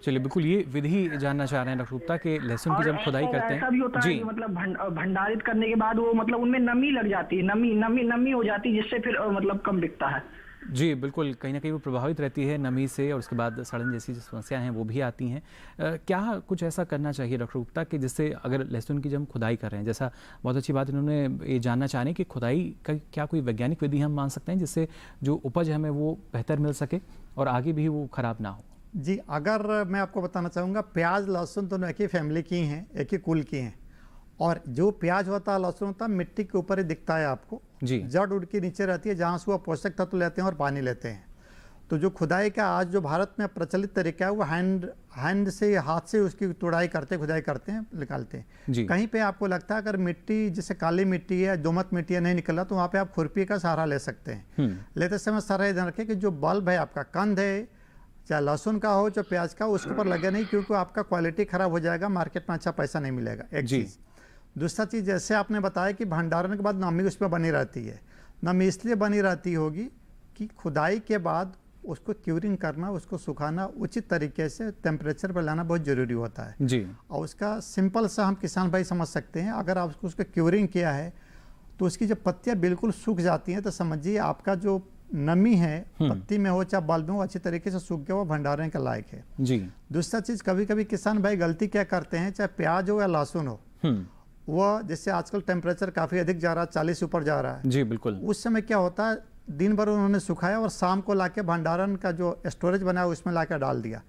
चलिए बिल्कुल, ये विधि जानना चाह रहे हैं डॉक्टर गुप्ता के लहसुन की जब खुदाई करते हैं। ऐसा भी होता है कि मतलब भंडारित करने के बाद वो मतलब उनमें नमी लग जाती है, नमी हो जाती है, जिससे फिर मतलब कम बिकता है। जी बिल्कुल, कहीं ना कहीं वो प्रभावित रहती है नमी से, और उसके बाद सड़न जैसी जो समस्याएं हैं वो भी आती हैं। क्या कुछ ऐसा करना चाहिए डॉक्टर गुप्ता कि जिससे, अगर लहसुन की जब हम खुदाई कर रहे हैं, जैसा बहुत अच्छी बात इन्होंने ये जानना चाह रहे हैं कि खुदाई का क्या कोई वैज्ञानिक विधि हम मान सकते हैं जिससे जो उपज हमें वो बेहतर मिल सके और आगे भी वो खराब ना हो? जी, अगर मैं आपको बताना चाहूँगा, प्याज लहसुन दोनों एक ही फैमिली की हैं, एक ही कुल की हैं, और जो प्याज होता है, लहसुन होता है, मिट्टी के ऊपर ही दिखता है आपको जी। जड़ उड़ के नीचे रहती है, जहाँ से वो पोषक तत्व लेते हैं और पानी लेते हैं। तो जो खुदाई का आज जो भारत में प्रचलित तरीका है वो हैंड से, हाथ से उसकी तुड़ाई करते, खुदाई करते हैं, निकालते हैं। कहीं पे आपको लगता है अगर मिट्टी जैसे काली मिट्टी है, दोमट मिट्टी है, नहीं निकला, तो वहाँ पे आप खुरपी का सहारा ले सकते हैं। लेते समय सारा ध्यान रखें कि जो बल्ब है आपका, कंद है, चाहे लहसुन का हो चाहे प्याज का, उसके ऊपर लगे नहीं, क्योंकि आपका क्वालिटी खराब हो जाएगा, मार्केट में अच्छा पैसा नहीं मिलेगा। एक चीज़। दूसरा चीज़, जैसे आपने बताया कि भंडारण के बाद नमी उसमें बनी रहती है। नमी इसलिए बनी रहती होगी कि खुदाई के बाद उसको क्यूरिंग करना, उसको सुखाना, उचित तरीके से टेम्परेचर पर लाना बहुत ज़रूरी होता है जी। और उसका सिंपल सा हम किसान भाई समझ सकते हैं, अगर आप उसको क्यूरिंग किया है तो उसकी जब पत्तियाँ बिल्कुल सूख जाती हैं तो समझिए आपका जो नमी है पत्ती में हो चाहे बल्ब में हो, अच्छी तरीके से सूख गया, वो भंडारण के लायक है जी। दूसरा चीज़, कभी कभी किसान भाई गलती क्या करते हैं, चाहे प्याज हो या लहसुन हो, वो जैसे आजकल टेम्परेचर काफ़ी अधिक जा रहा है, 40 ऊपर जा रहा है जी बिल्कुल। उस समय क्या होता है, दिन भर उन्होंने सुखाया और शाम को लाके भंडारण का जो स्टोरेज बना है उसमें लाके डाल दिया।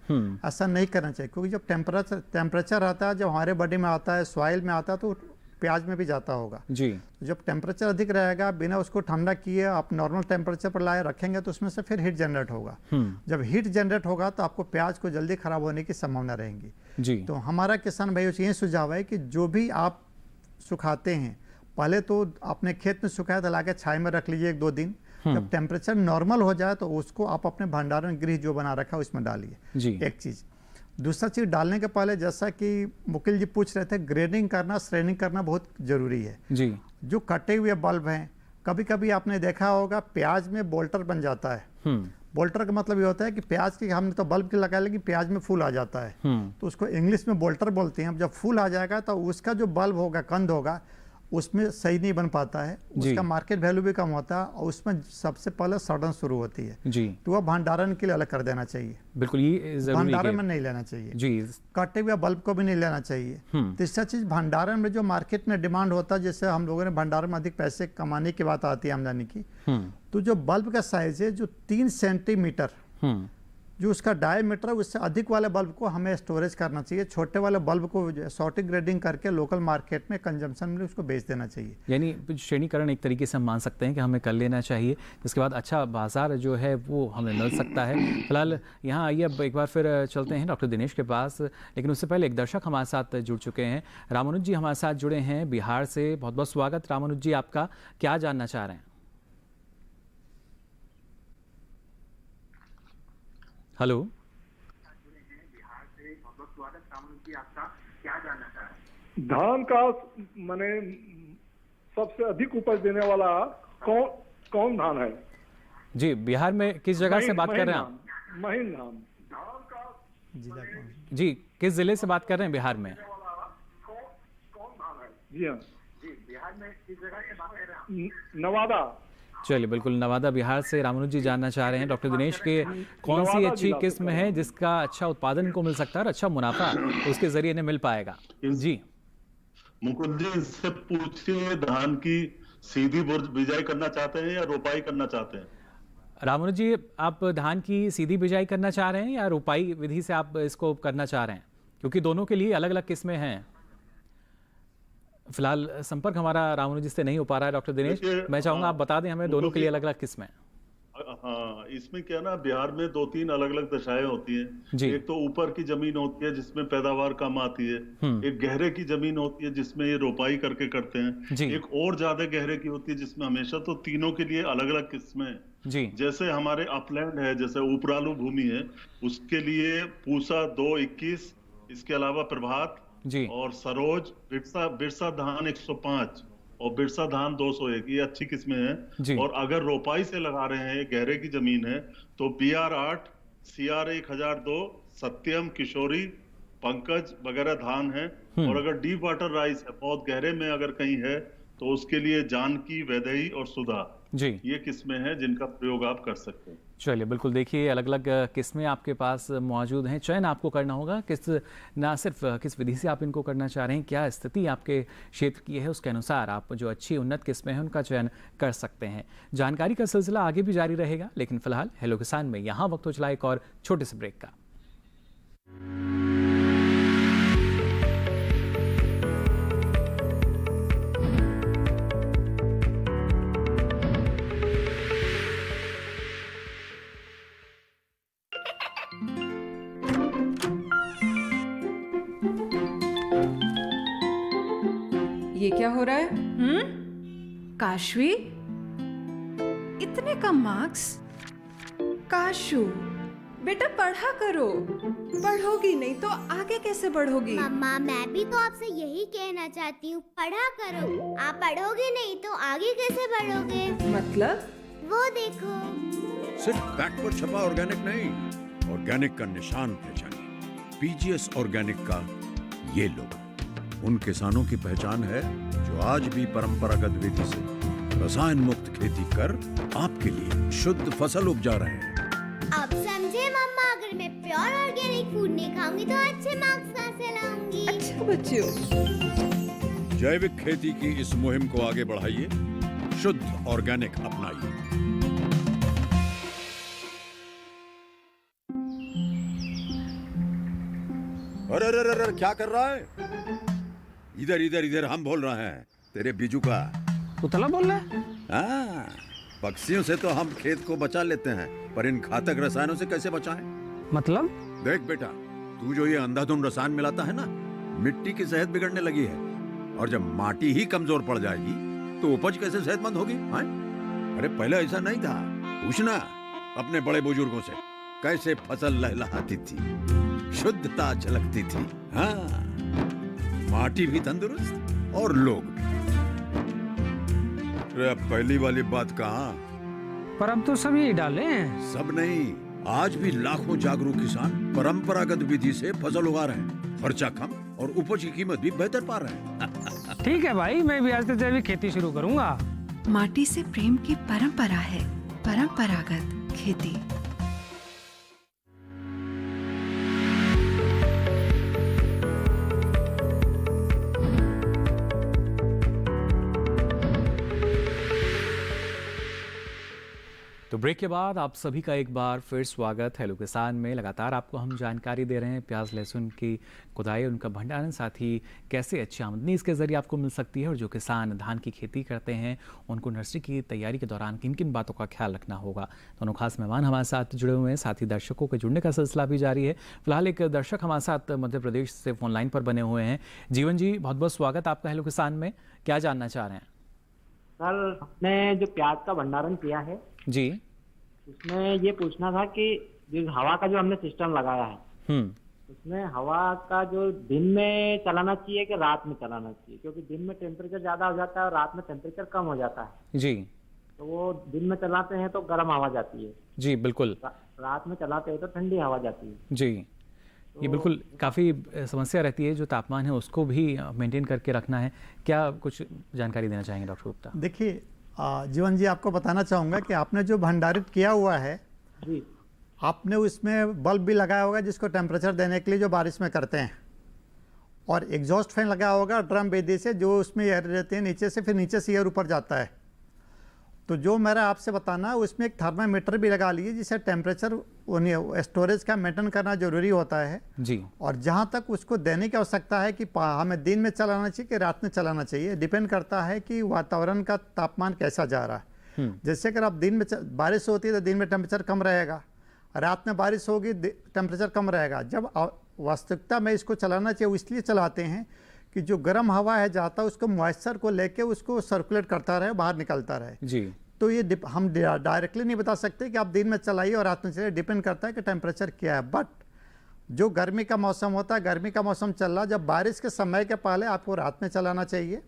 ऐसा नहीं करना चाहिए, क्योंकि जब टेम्परेचर आता है, जब हमारे बॉडी में आता है, सॉइल में आता है, तो प्याज में भी जाता होगा जी। जब टेम्परेचर अधिक रहेगा, बिना उसको ठंडा किए आप नॉर्मल टेम्परेचर पर लाए रखेंगे तो उसमें से फिर हीट जनरेट होगा। जब हीट जनरेट होगा तो आपको प्याज को जल्दी खराब होने की संभावना रहेगी जी। तो हमारा किसान भाइयों से ये सुझाव है कि जो भी आप सुखाते हैं, पहले तो आपने खेत में सुखाया तो लाके छाई में रख लीजिए 1-2 दिन। जब टेम्परेचर नॉर्मल हो जाए तो उसको आप अपने भंडारण गृह जो बना रखा है उसमें डालिए, एक चीज़। दूसरा चीज़, डालने के पहले जैसा कि मुकिल जी पूछ रहे थे, ग्रेडिंग करना, श्रेणिंग करना बहुत ज़रूरी है जी। जो कटे हुए बल्ब हैं, कभी कभी आपने देखा होगा प्याज में बोल्टर बन जाता है। बोल्टर का मतलब ये होता है कि प्याज की हमने तो बल्ब की लगा लेकिन प्याज में फूल आ जाता है, तो उसको इंग्लिश में बोल्टर बोलते हैं। अब जब फूल आ जाएगा तो उसका जो बल्ब होगा, कंद होगा, उसमें सही नहीं बन पाता है, उसका मार्केट वैल्यू भी कम होता है और उसमें सबसे पहले सड़न शुरू होती है जी। तो वह भंडारण के लिए अलग कर देना चाहिए, बिल्कुल, ये भंडारण में नहीं लेना चाहिए जी। कटे हुए बल्ब को भी नहीं लेना चाहिए। तीसरा चीज, भंडारण में जो मार्केट में डिमांड होता है, जैसे हम लोगों ने भंडारण में अधिक पैसे कमाने की बात आती है, आमदनी की, तो जो बल्ब का साइज है जो 3 सेंटीमीटर जो उसका डायमीटर है, उससे अधिक वाले बल्ब को हमें स्टोरेज करना चाहिए। छोटे वाले बल्ब को सॉर्टिंग ग्रेडिंग करके लोकल मार्केट में कंजम्पशन में उसको बेच देना चाहिए। यानी श्रेणीकरण एक तरीके से हम मान सकते हैं कि हमें कर लेना चाहिए, जिसके बाद अच्छा बाजार जो है वो हमें मिल सकता है। फिलहाल यहाँ आइए, अब एक बार फिर चलते हैं डॉक्टर दिनेश के पास, लेकिन उससे पहले एक दर्शक हमारे साथ जुड़ चुके हैं, रामानुज जी हमारे साथ जुड़े हैं बिहार से। बहुत बहुत स्वागत रामानुज जी आपका, क्या जानना चाह रहे हैं? हेलो, धान का माने सबसे अधिक उपज देने वाला कौन धान है जी? बिहार में किस जगह से बात कर रहे हैं आप? महीन धान जी, किस जिले से बात कर रहे हैं बिहार में? जी हाँ, बिहार में किस जगह से बात कर रहे हैं? नवादा। चलिए, बिल्कुल, नवादा बिहार से रामानुज जी जानना चाह रहे हैं डॉक्टर दिनेश के कौन सी अच्छी किस्म है जिसका अच्छा उत्पादन को मिल सकता है और अच्छा मुनाफा उसके जरिए इन्हें मिल पाएगा? जी मुकुल जी, इससे पूछिए, धान की सीधी बिजाई करना चाहते हैं या रोपाई करना चाहते हैं? रामानुज जी, आप धान की सीधी बिजाई करना चाह रहे हैं या रोपाई विधि से आप इसको करना चाह रहे हैं? क्योंकि दोनों के लिए अलग अलग किस्में हैं। फिलहाल संपर्क हमारा रामानुज जी से नहीं हो पा रहा है। डॉक्टर दिनेश, मैं चाहूंगा आप बता दें हमें दोनों के लिए अलग अलग किस्में। हाँ, इसमें क्या ना, बिहार में 2-3 अलग अलग दशाएं होती हैं। एक तो ऊपर की जमीन होती है जिसमें पैदावार कम आती है, एक गहरे की जमीन होती है जिसमें ये रोपाई करके करते हैं, एक और ज्यादा गहरे की होती है जिसमें हमेशा। तो तीनों के लिए अलग अलग किस्में जी। जैसे हमारे अपलैंड है, जैसे उपरालू भूमि है, उसके लिए पूसा 221, इसके अलावा प्रभात जी, और सरोज, बिरसा धान 105 और बिरसा धान 201, ये अच्छी किस्में हैं। और अगर रोपाई से लगा रहे हैं, गहरे की जमीन है, तो BR8, CR 1002, सत्यम, किशोरी, पंकज वगैरह धान है। और अगर डीप वाटर राइस है, बहुत गहरे में अगर कहीं है, तो उसके लिए जानकी, वैदेही और सुधा, जी, ये किस्में हैं जिनका प्रयोग आप कर सकते हैं। चलिए बिल्कुल, देखिए अलग अलग किस्में आपके पास मौजूद हैं। चयन आपको करना होगा किस, ना सिर्फ किस विधि से आप इनको करना चाह रहे हैं, क्या स्थिति आपके क्षेत्र की है, उसके अनुसार आप जो अच्छी उन्नत किस्में हैं उनका चयन कर सकते हैं। जानकारी का सिलसिला आगे भी जारी रहेगा, लेकिन फिलहाल हेलो किसान में यहाँ वक्त हो चला एक और छोटे से ब्रेक का। ये क्या हो रहा है? काशवी, इतने कम मार्क्स? काशू, बेटा पढ़ा करो। पढ़ोगी नहीं तो आगे कैसे बढ़ोगी? मम्मा, मैं भी तो आपसे यही कहना चाहती हूँ, पढ़ा करो। आप पढ़ोगे नहीं तो आगे कैसे बढ़ोगे? मतलब? वो देखो। सिर्फ बैक पर छपा ऑर्गेनिक नहीं, ऑर्गेनिक का निशान पहचानिए। पीजीएस ऑर्गेनिक का ये लोगो उन किसानों की पहचान है जो आज भी परंपरागत विधि से रसायन मुक्त खेती कर आपके लिए शुद्ध फसल उपजा रहे हैं। अब समझे मम्मा, अगर मैं प्योर ऑर्गेनिक फूड नहीं खाऊंगी तो अच्छे मार्क्स कहाँ से लाऊंगी? अच्छा बच्चों, जैविक खेती की इस मुहिम को आगे बढ़ाइए, शुद्ध ऑर्गेनिक अपनाइए। अरे अरे अरे क्या कर रहा है? इधर इधर इधर, हम बोल रहे हैं तेरे बीजू का। उतला बोल रहा है? हाँ, पक्षियों से तो हम खेत को बचा लेते हैं, पर इन घातक रसायनों से कैसे बचाएं? मतलब? देख बेटा, तू जो ये अंधाधुंध रसायन मिलाता है ना, मिट्टी की सेहत बिगड़ने लगी है। और जब माटी ही कमजोर पड़ जाएगी तो उपज कैसे सेहतमंद होगी? हाँ? अरे पहले ऐसा नहीं था। पूछना अपने बड़े बुजुर्गों से, कैसे फसल लहलहाती थी, शुद्धता झलकती थी। हाँ, माटी भी तंदुरुस्त और लोग भी। अब पहली वाली बात कहाँ? पर अब तो सब यही डाले हैं। सब नहीं, आज भी लाखों जागरूक किसान परंपरागत विधि से फसल उगा रहे हैं। खर्चा कम और उपज की कीमत भी बेहतर पा रहे हैं। ठीक है भाई, मैं भी आज से जैविक खेती शुरू करूंगा। माटी से प्रेम की परंपरा है परंपरागत खेती। तो ब्रेक के बाद आप सभी का एक बार फिर स्वागत हेलो किसान में। लगातार आपको हम जानकारी दे रहे हैं प्याज लहसुन की खुदाई, उनका भंडारण, साथ ही कैसे अच्छी आमदनी इसके ज़रिए आपको मिल सकती है। और जो किसान धान की खेती करते हैं उनको नर्सरी की तैयारी के दौरान किन किन बातों का ख्याल रखना होगा। दोनों खास मेहमान हमारे साथ जुड़े हुए हैं, साथ ही दर्शकों के जुड़ने का सिलसिला भी जारी है। फिलहाल एक दर्शक हमारे साथ मध्य प्रदेश से फोन लाइन पर बने हुए हैं। जीवन जी, बहुत बहुत स्वागत आपका हेलो किसान में। क्या जानना चाह रहे हैं? सर, हमने जो प्याज का भंडारण किया है जी, उसमें ये पूछना था कि जो हवा का जो हमने सिस्टम लगाया है, उसमें हवा का जो दिन में चलाना चाहिए कि रात में चलाना चाहिए? क्योंकि दिन में टेम्परेचर ज्यादा हो जाता है और रात में टेम्परेचर कम हो जाता है। जी, तो वो दिन में चलाते हैं तो गर्म हवा जाती है। जी बिल्कुल। रात में चलाते हैं तो ठंडी हवा जाती है। जी, ये बिल्कुल काफ़ी समस्या रहती है। जो तापमान है उसको भी मेंटेन करके रखना है। क्या कुछ जानकारी देना चाहेंगे डॉक्टर गुप्ता? देखिए जीवन जी, आपको बताना चाहूँगा कि आपने जो भंडारित किया हुआ है जी, आपने उसमें बल्ब भी लगाया होगा जिसको टेम्परेचर देने के लिए जो बारिश में करते हैं, और एग्जॉस्ट फैन लगाया होगा ड्रम बेदी से, जो उसमें एयर रहते हैं नीचे से, फिर नीचे से एयर ऊपर जाता है। तो जो मेरा आपसे बताना है उसमें एक थर्मामीटर भी लगा लीजिए, जिससे टेम्परेचर स्टोरेज का मेंटेन करना जरूरी होता है जी। और जहाँ तक उसको देने की आवश्यकता है कि हमें दिन में चलाना चाहिए कि रात में चलाना चाहिए, डिपेंड करता है कि वातावरण का तापमान कैसा जा रहा है। जैसे अगर आप दिन में बारिश होती है तो दिन में टेम्परेचर कम रहेगा, रात में बारिश होगी टेम्परेचर कम रहेगा। जब वास्तविकता में इसको चलाना चाहिए, वो इसलिए चलाते हैं कि जो गर्म हवा है जाता है उसको मॉइस्चर को लेके उसको सर्कुलेट करता रहे, बाहर निकलता रहे जी। तो ये हम डायरेक्टली नहीं बता सकते कि आप दिन में चलाइए और रात में चलाइए, डिपेंड करता है कि टेम्परेचर क्या है। बट जो गर्मी का मौसम होता है, गर्मी का मौसम चल रहा, जब बारिश के समय के पहले आपको रात में चलाना चाहिए।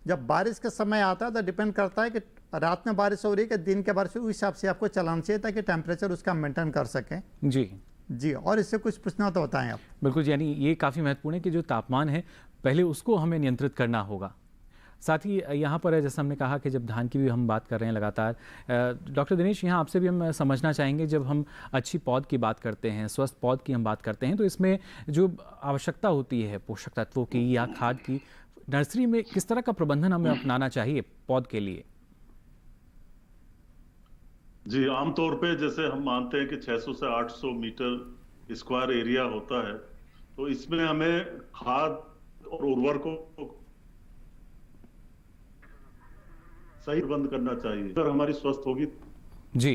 जब बारिश का समय आता है तो डिपेंड करता है कि रात में बारिश हो रही है कि दिन के बारिश, उस हिसाब से आपको चलाना चाहिए ताकि टेम्परेचर उसका मेंटेन कर सकें। जी जी, और इससे कुछ पूछना तो बताएं आप। बिल्कुल, यानी ये काफ़ी महत्वपूर्ण है कि जो तापमान है पहले उसको हमें नियंत्रित करना होगा। साथ ही यहाँ पर जैसे हमने कहा कि जब धान की भी हम बात कर रहे हैं लगातार, डॉक्टर दिनेश यहाँ आपसे भी हम समझना चाहेंगे, जब हम अच्छी पौध की बात करते हैं, स्वस्थ पौध की हम बात करते हैं, तो इसमें जो आवश्यकता होती है पोषक तत्वों की या खाद की, नर्सरी में किस तरह का प्रबंधन हमें अपनाना चाहिए पौध के लिए? जी, आमतौर पे जैसे हम मानते हैं कि 600 से 800 मीटर स्क्वायर एरिया होता है, तो इसमें हमें खाद और उर्वरकों को सही प्रबंध करना चाहिए। अगर हमारी स्वस्थ होगी जी,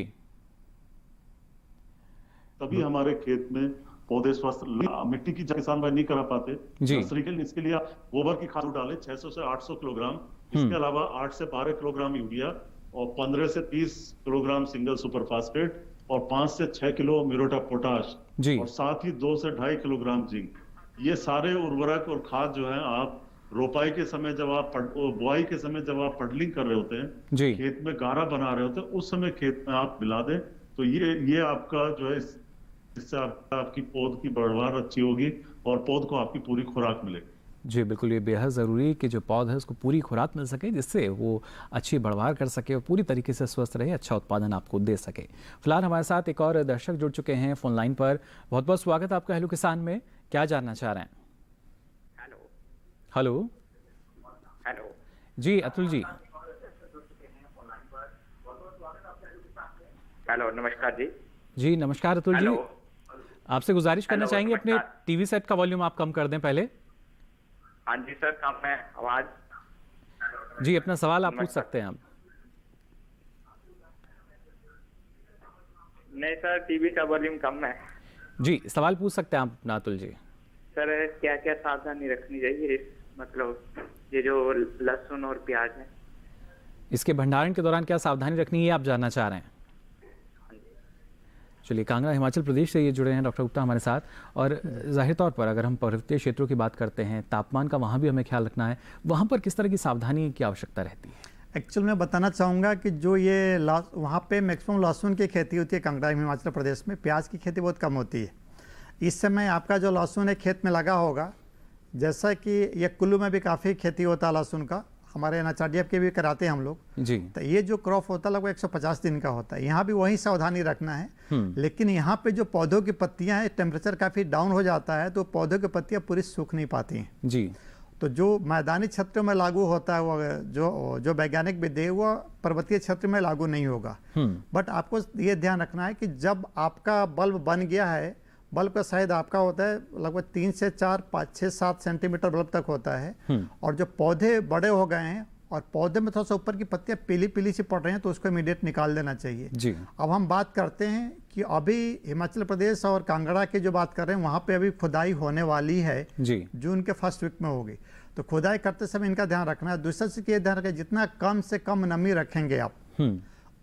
तभी हमारे खेत में पौधे स्वस्थ। मिट्टी की किसान भाई नहीं करा पाते नर्सरी के लिए, इसके लिए आप गोबर की खाद डालें 600 से 800 किलोग्राम, इसके अलावा 8 से 12 किलोग्राम यूरिया और 15 से 30 किलोग्राम सिंगल सुपर फास्फेट और 5 से 6 किलो म्यूरेट ऑफ पोटाश और साथ ही 2 से 2.5 किलोग्राम जिंक। ये सारे उर्वरक और खाद जो है आप रोपाई के समय जब आप बुआई के समय जब आप पडलिंग कर रहे होते हैं, खेत में गारा बना रहे होते हैं, उस समय खेत में आप मिला दें, तो ये आपका जो है इससे आपकी पौध की बढ़वार अच्छी होगी और पौध को आपकी पूरी खुराक मिलेगी। जी बिल्कुल, ये बेहद ज़रूरी है कि जो पौधा है उसको पूरी खुराक मिल सके, जिससे वो अच्छी बढ़वार कर सके और पूरी तरीके से स्वस्थ रहे, अच्छा उत्पादन आपको दे सके। फिलहाल हमारे साथ एक और दर्शक जुड़ चुके हैं फोन लाइन पर। बहुत बहुत स्वागत है आपका हेलो किसान में। क्या जानना चाह रहे हैं? हेलो हेलो जी, अतुल जी। हेलो, नमस्कार जी। जी नमस्कार अतुल जी, आपसे गुजारिश करना चाहेंगे अपने टीवी सेट का वॉल्यूम आप कम कर दें पहले। हाँ जी सर, कम है आवाज। जी, अपना सवाल आप पूछ सकते हैं। आप नहीं सर, टीवी का वॉल्यूम कम है। जी, सवाल पूछ सकते हैं आप अपना अतुल जी। सर क्या क्या सावधानी रखनी चाहिए, मतलब ये जो लहसुन और प्याज है, इसके भंडारण के दौरान क्या सावधानी रखनी है आप जानना चाह रहे हैं? चलिए, कांगड़ा हिमाचल प्रदेश से ये जुड़े हैं डॉक्टर गुप्ता हमारे साथ। और जाहिर तौर पर अगर हम पर्वतीय क्षेत्रों की बात करते हैं, तापमान का वहाँ भी हमें ख्याल रखना है, वहाँ पर किस तरह की सावधानी की आवश्यकता रहती है? एक्चुअल में बताना चाहूँगा कि जो ये वहाँ पे मैक्सिमम लहसुन की खेती होती है कांगड़ा हिमाचल प्रदेश में, प्याज की खेती बहुत कम होती है। इस समय आपका जो लहसुन है खेत में लगा होगा, जैसा कि ये कुल्लू में भी काफ़ी खेती होता है लहसुन का, हमारे NHRDF के भी कराते हैं हम लोग जी। तो ये जो क्रॉप होता है लगभग 150 दिन का होता है। यहाँ भी वही सावधानी रखना है, लेकिन यहाँ पे जो पौधों की पत्तियाँ हैं, टेम्परेचर काफ़ी डाउन हो जाता है तो पौधों की पत्तियाँ पूरी सूख नहीं पाती हैं जी। तो जो मैदानी क्षेत्रों में लागू होता है वो जो वैज्ञानिक विधि है वो पर्वतीय क्षेत्र में लागू नहीं होगा। बट आपको ये ध्यान रखना है कि जब आपका बल्ब बन गया है, बल्ब का शायद आपका होता है लगभग 3 से 4, 5, 6, 7 सेंटीमीटर बल्ब तक होता है, और जो पौधे बड़े हो गए हैं और पौधे में थोड़ा सा ऊपर की पत्तियां पीली पीली सी पड़ रही हैं तो उसको इमीडिएट निकाल देना चाहिए जी। अब हम बात करते हैं कि अभी हिमाचल प्रदेश और कांगड़ा की जो बात कर रहे हैं वहाँ पे अभी खुदाई होने वाली है जी। जून के फर्स्ट वीक में होगी, तो खुदाई करते समय इनका ध्यान रखना है। दूसरा चीज ये ध्यान रखें, जितना कम से कम नमी रखेंगे आप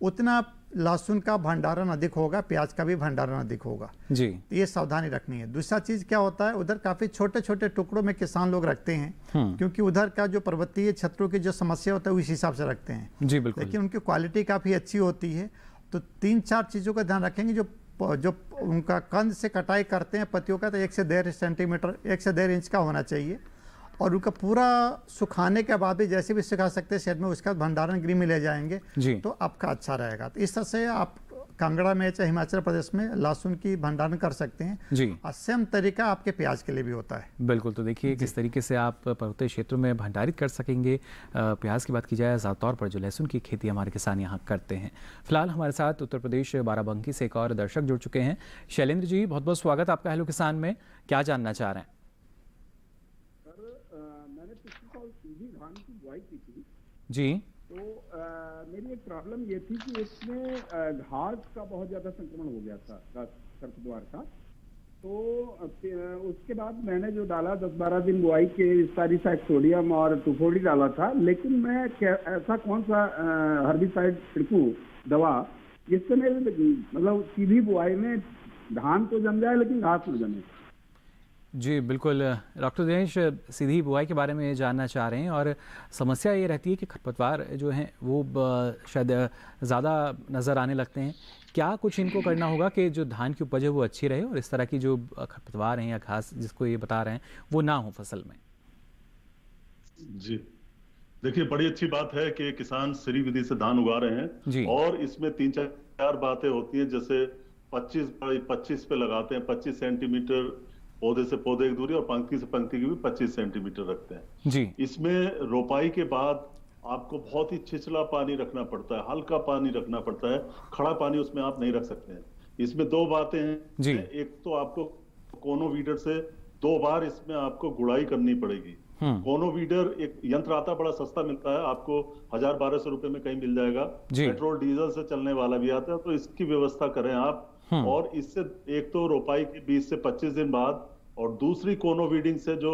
उतना लहसुन का भंडारण अधिक होगा, प्याज का भी भंडारण अधिक होगा जी। तो ये सावधानी रखनी है। दूसरा चीज क्या होता है, उधर काफी छोटे छोटे टुकड़ों में किसान लोग रखते हैं, क्योंकि उधर का जो पर्वतीय क्षेत्रों की जो समस्या होता है उस हिसाब से रखते हैं जी बिल्कुल। लेकिन उनकी क्वालिटी काफी अच्छी होती है। तो 3-4 चीजों का ध्यान रखेंगे। जो उनका कंद से कटाई करते हैं पत्तियों का, तो 1 से 1.5 सेंटीमीटर 1 से 1.5 इंच का होना चाहिए, और उनका पूरा सुखाने के बाद भी जैसे भी सुखा सकते हैं शेड में, उसका भंडारण गृह में ले जाएंगे तो आपका अच्छा रहेगा। तो इस तरह से आप कांगड़ा में चाहे हिमाचल प्रदेश में लहसुन की भंडारण कर सकते हैं जी। और सेम तरीका आपके प्याज के लिए भी होता है। बिल्कुल, तो देखिए किस तरीके से आप पर्वतीय क्षेत्रों में भंडारित कर सकेंगे। प्याज की बात की जाए, ज़्यादातर पर जो लहसुन की खेती हमारे किसान यहाँ करते हैं। फिलहाल हमारे साथ उत्तर प्रदेश बाराबंकी से एक और दर्शक जुड़ चुके हैं। शैलेंद्र जी, बहुत बहुत स्वागत आपका हेलो किसान में। क्या जानना चाह रहे हैं? मैंने पिछले साल सीधी धान की बुआई की थी जी, तो मेरी एक प्रॉब्लम ये थी कि इसमें घास का बहुत ज़्यादा संक्रमण हो गया था, खरपतवार का। तो उसके बाद मैंने जो डाला 10-12 दिन बुआई के स्टारीसाइड सोडियम और टूफोडी डाला था, लेकिन मैं ऐसा कौन सा हर्बिसाइड छिड़कूं दवा जिससे मेरे मतलब सीधी बुआई में धान तो जम जाए लेकिन घास न जमे। जी बिल्कुल, डॉक्टर दिनेश सीधी बुआई के बारे में जानना चाह रहे हैं, और समस्या ये रहती है कि खरपतवार जो हैं वो शायद ज़्यादा नज़र आने लगते हैं। क्या कुछ इनको करना होगा कि जो धान की उपज है वो अच्छी रहे और इस तरह की जो खरपतवार हैं या घास जिसको ये बता रहे हैं वो ना हो फसल में? जी, देखिए, बड़ी अच्छी बात है कि किसान श्री विधि से धान उगा रहे हैं और इसमें 3-4 बातें होती हैं, जैसे 25 पे लगाते हैं, 25 सेंटीमीटर पौधे से पौधे की दूरी और पंक्ति से पंक्ति की भी 25 सेंटीमीटर रखते हैं जी। इसमें रोपाई के बाद आपको बहुत ही छिछला पानी रखना पड़ता है, हल्का पानी रखना पड़ता है, खड़ा पानी उसमें आप नहीं रख सकते हैं। इसमें 2 बातें हैं जी। एक तो आपको कोनो वीडर से 2 बार इसमें आपको गुड़ाई करनी पड़ेगी। कोनो वीडर एक यंत्र आता, बड़ा सस्ता मिलता है, आपको 1000-1200 रुपए में कहीं मिल जाएगा। पेट्रोल डीजल से चलने वाला भी आता है, तो इसकी व्यवस्था करें आप। और इससे एक तो रोपाई के 20 से 25 दिन बाद, और दूसरी कोनो वीडिंग से जो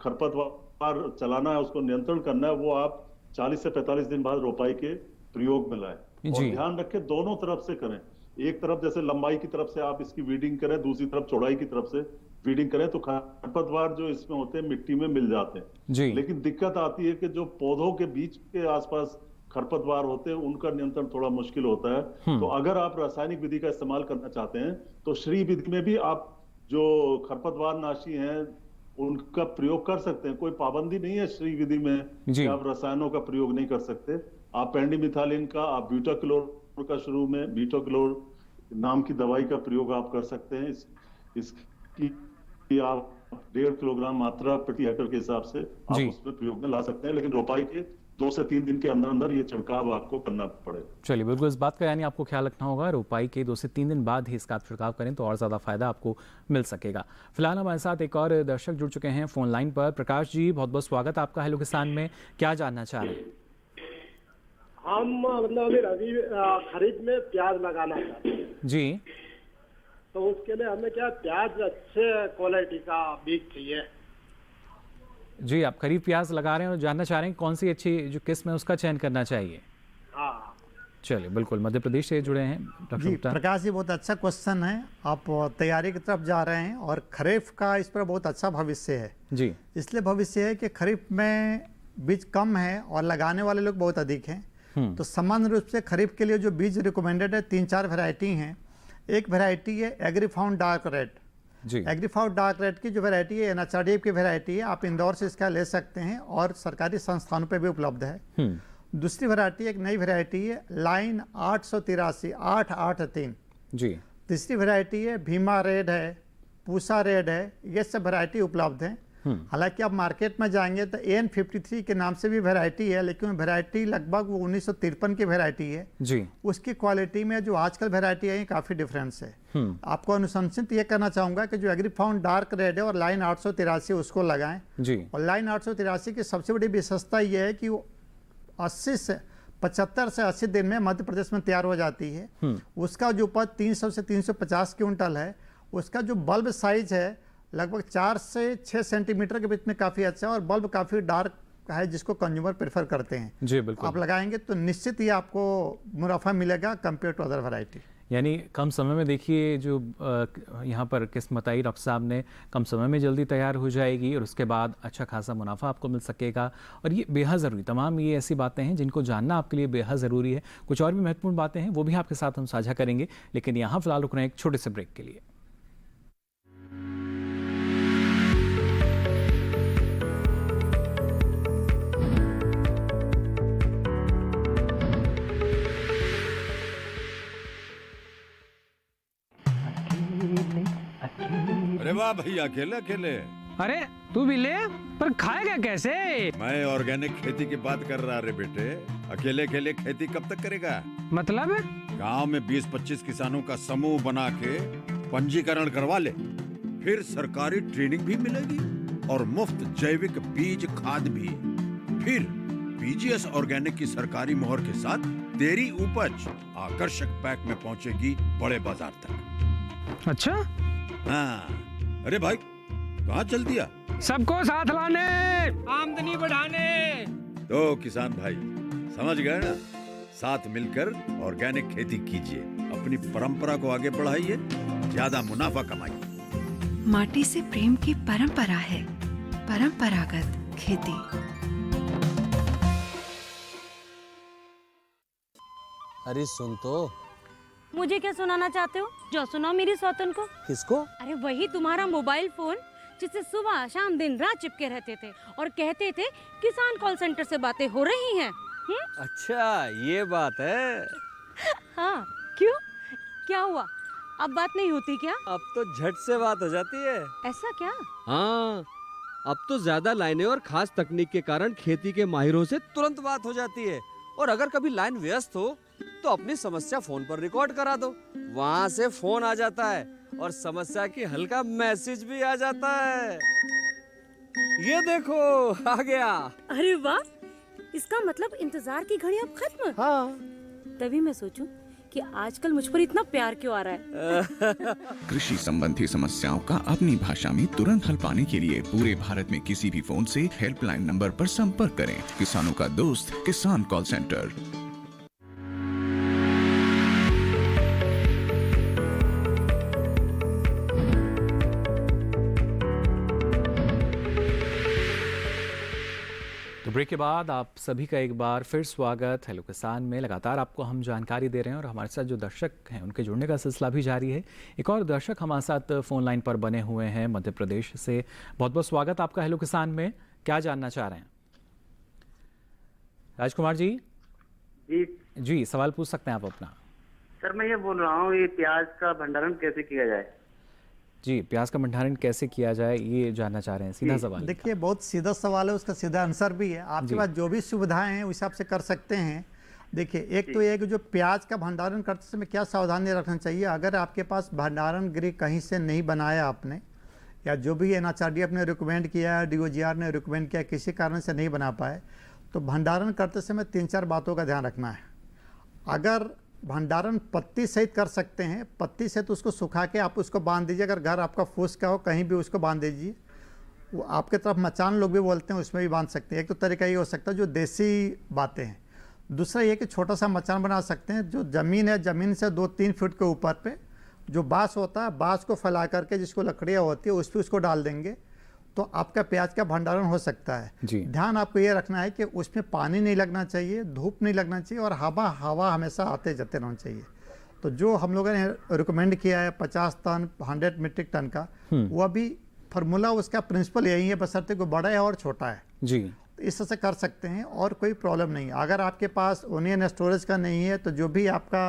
खरपतवार चलाना है, उसको नियंत्रण करना है, वो आप 40 से 45 दिन बाद रोपाई के प्रयोग में लाएं। और ध्यान रखें दोनों तरफ से करें। एक तरफ जैसे लंबाई की तरफ से आप इसकी वीडिंग करें, दूसरी तरफ चौड़ाई की तरफ से वीडिंग करें, तो खरपतवार जो इसमें होते हैं मिट्टी में मिल जाते हैं। लेकिन दिक्कत आती है कि जो पौधों के बीच के आसपास खरपतवार होते हैं, उनका नियंत्रण थोड़ा मुश्किल होता है। तो अगर आप रासायनिक विधि का इस्तेमाल करना चाहते हैं तो श्री विधि में भी आप जो खरपतवार नाशी हैं उनका प्रयोग कर सकते हैं। कोई पाबंदी नहीं है श्री विधि में कि आप रसायनों का प्रयोग नहीं कर सकते। आप पेंडिमिथालिन का, आप ब्यूटाक्लोर का, शुरू में ब्यूटाक्लोर नाम की दवाई का प्रयोग आप कर सकते हैं। इसकी आप 1.5 किलोग्राम मात्रा प्रति हेक्टेयर के हिसाब से आप उसमें प्रयोग में ला सकते हैं। लेकिन रोपाई के 2 से 3 दिन के अंदर अंदर ये छिड़काव आपको करना पड़ेगा। चलिए, बिल्कुल इस बात का यानी आपको ख्याल रखना होगा, रोपाई के 2 से 3 दिन बाद ही इसका छिड़काव करें तो और ज़्यादा फायदा आपको मिल सकेगा। फिलहाल हमारे साथ एक और दर्शक जुड़ चुके हैं फोन लाइन पर। प्रकाश जी, बहुत बहुत स्वागत आपका हेलो किसान में। क्या जानना चाह रहे हैं? हम मतलब अभी रबी खरीद में प्याज लगाना चाहते हैं जी। तो उसके लिए हमें क्या प्याज अच्छे क्वालिटी का बीज चाहिए। जी, आप खरीफ प्याज लगा रहे हैं और जानना चाह रहे हैं कौन सी अच्छी जो किस्म है उसका चयन करना चाहिए। हाँ, चलिए, बिल्कुल मध्य प्रदेश से जुड़े हैं डॉक्टर जी। गुप्ता। प्रकाश जी, बहुत अच्छा क्वेश्चन है। आप तैयारी की तरफ जा रहे हैं और खरीफ का इस पर बहुत अच्छा भविष्य है जी। इसलिए भविष्य है कि खरीफ में बीज कम है और लगाने वाले लोग बहुत अधिक हैं। तो सामान्य रूप से खरीफ के लिए जो बीज रिकमेंडेड है 3-4 वैरायटी हैं। एक वैरायटी है Agrifound dark red. Agrifound dark red की जो वैरायटी है NHRDF की वैरायटी है, आप इंदौर से इसका ले सकते हैं और सरकारी संस्थानों पे भी उपलब्ध है। दूसरी वैरायटी एक नई वैरायटी है लाइन 883 जी। तीसरी वैरायटी है भीमा रेड है, पूसा रेड है, ये सब वैरायटी उपलब्ध है। हालांकि आप मार्केट में जाएंगे तो AN53 के नाम से भी वैरायटी है, लेकिन वैरायटी लगभग वो 1953 की वैरायटी है जी। उसकी क्वालिटी में जो आजकल वैरायटी है काफ़ी डिफरेंस है। आपको अनुशंसित ये करना चाहूँगा कि जो एग्रीफाउंड डार्क रेड है और लाइन 883 उसको लगाएं जी। और लाइन 883 की सबसे बड़ी विशेषता ये है कि वो 75 से 80 दिन में मध्य प्रदेश में तैयार हो जाती है। उसका जो उपज 300 से 350 क्विंटल है। उसका जो बल्ब साइज है लगभग 4 से 6 सेंटीमीटर के बीच में काफ़ी अच्छा है और बल्ब काफ़ी डार्क है, जिसको कंज्यूमर प्रेफर करते हैं जी। बिल्कुल, आप लगाएंगे तो निश्चित ही आपको मुनाफा मिलेगा कंपेयर टू अदर वैरायटी। यानी कम समय में देखिए जो यहाँ पर किस्म बताई डॉक्टर साहब ने, कम समय में जल्दी तैयार हो जाएगी और उसके बाद अच्छा खासा मुनाफा आपको मिल सकेगा। और ये बेहद ज़रूरी, तमाम ये ऐसी बातें हैं जिनको जानना आपके लिए बेहद ज़रूरी है। कुछ और भी महत्वपूर्ण बातें हैं वो भी आपके साथ हम साझा करेंगे, लेकिन यहाँ फिलहाल रुक रहे हैं एक छोटे से ब्रेक के लिए। अरे वाह भैया, अकेले अकेले। अरे तू भी ले, पर खाएगा कैसे? मैं ऑर्गेनिक खेती की बात कर रहा रे बेटे। अकेले अकेले खेती कब तक करेगा? मतलब गांव में 20-25 किसानों का समूह बना के पंजीकरण करवा ले, फिर सरकारी ट्रेनिंग भी मिलेगी और मुफ्त जैविक बीज खाद भी। फिर PGS ऑर्गेनिक की सरकारी मोहर के साथ तेरी उपज आकर्षक पैक में पहुंचेगी बड़े बाजार तक। अच्छा? हाँ। अरे भाई, कहाँ चल दिया? सबको साथ लाने, आमदनी बढ़ाने। तो किसान भाई समझ गए ना? साथ मिलकर ऑर्गेनिक खेती कीजिए, अपनी परंपरा को आगे बढ़ाइए, ज्यादा मुनाफा कमाइए। माटी से प्रेम की परंपरा है, परंपरागत खेती। अरे सुन तो। मुझे क्या सुनाना चाहते हो? जो सुनाओ मेरी सौतन को। किसको? अरे वही तुम्हारा मोबाइल फोन जिससे सुबह शाम दिन रात चिपके रहते थे और कहते थे किसान कॉल सेंटर से बातें हो रही हैं। अच्छा ये बात है। हाँ क्यों, क्या हुआ, अब बात नहीं होती क्या? अब तो झट से बात हो जाती है। ऐसा क्या? हाँ, अब तो ज्यादा लाइनें और खास तकनीक के कारण खेती के माहिरों से तुरंत बात हो जाती है। और अगर कभी लाइन व्यस्त हो तो अपनी समस्या फोन पर रिकॉर्ड करा दो, वहाँ से फोन आ जाता है और समस्या की हल का मैसेज भी आ जाता है। ये देखो आ गया। अरे वाह, इसका मतलब इंतजार की घड़ी अब खत्म। हाँ। तभी मैं सोचूं कि आजकल मुझ पर इतना प्यार क्यों आ रहा है। कृषि संबंधी समस्याओं का अपनी भाषा में तुरंत हल पाने के लिए पूरे भारत में किसी भी फोन से हेल्पलाइन नंबर पर संपर्क करें। किसानों का दोस्त किसान कॉल सेंटर। ब्रेक के बाद आप सभी का एक बार फिर स्वागत हेलो किसान में। लगातार आपको हम जानकारी दे रहे हैं और हमारे साथ जो दर्शक हैं उनके जुड़ने का सिलसिला भी जारी है। एक और दर्शक हमारे साथ फोन लाइन पर बने हुए हैं मध्य प्रदेश से। बहुत बहुत स्वागत आपका हेलो किसान में। क्या जानना चाह रहे हैं राजकुमार जी? जी सवाल पूछ सकते हैं आप अपना। सर मैं ये बोल रहा हूँ, ये प्याज का भंडारण कैसे किया जाए? जी, प्याज का भंडारण कैसे किया जाए ये जानना चाह रहे हैं। सीधा सवाल। देखिए बहुत सीधा सवाल है, उसका सीधा आंसर भी है। आपके पास जो भी सुविधाएं हैं उस हिसाब से कर सकते हैं। देखिए एक तो ये कि जो प्याज का भंडारण करते समय क्या सावधानी रखना चाहिए। अगर आपके पास भंडारण गृह कहीं से नहीं बनाया आपने, या जो भी NHRD ने रिकमेंड किया है, DOGR ने रिकमेंड किया, किसी कारण से नहीं बना पाए, तो भंडारण करते समय 3-4 बातों का ध्यान रखना है। अगर भंडारण पत्ती सहित कर सकते हैं, पत्ती से तो उसको सुखा के आप उसको बांध दीजिए। अगर घर आपका फूस का हो कहीं भी उसको बांध दीजिए। वो आपके तरफ मचान लोग भी बोलते हैं, उसमें भी बांध सकते हैं। एक तो तरीका ये हो सकता है जो देसी बातें हैं। दूसरा ये कि छोटा सा मचान बना सकते हैं, जो ज़मीन है ज़मीन से 2-3 फीट के ऊपर पे जो बाँस होता है, बाँस को फैला करके जिसको लकड़ियाँ होती है उस पर उसको डाल देंगे तो आपका प्याज का भंडारण हो सकता है। ध्यान आपको ये रखना है कि उसमें पानी नहीं लगना चाहिए, धूप नहीं लगना चाहिए और हवा हमेशा आते जाते रहना चाहिए। तो जो हम लोगों ने रिकमेंड किया है 50 टन 100 मीट्रिक टन का, वो अभी फार्मूला उसका प्रिंसिपल यही है, बशर्ते को बड़ा है और छोटा है जी। तो इस तरह से कर सकते हैं और कोई प्रॉब्लम नहीं है। अगर आपके पास ओनियन स्टोरेज का नहीं है तो जो भी आपका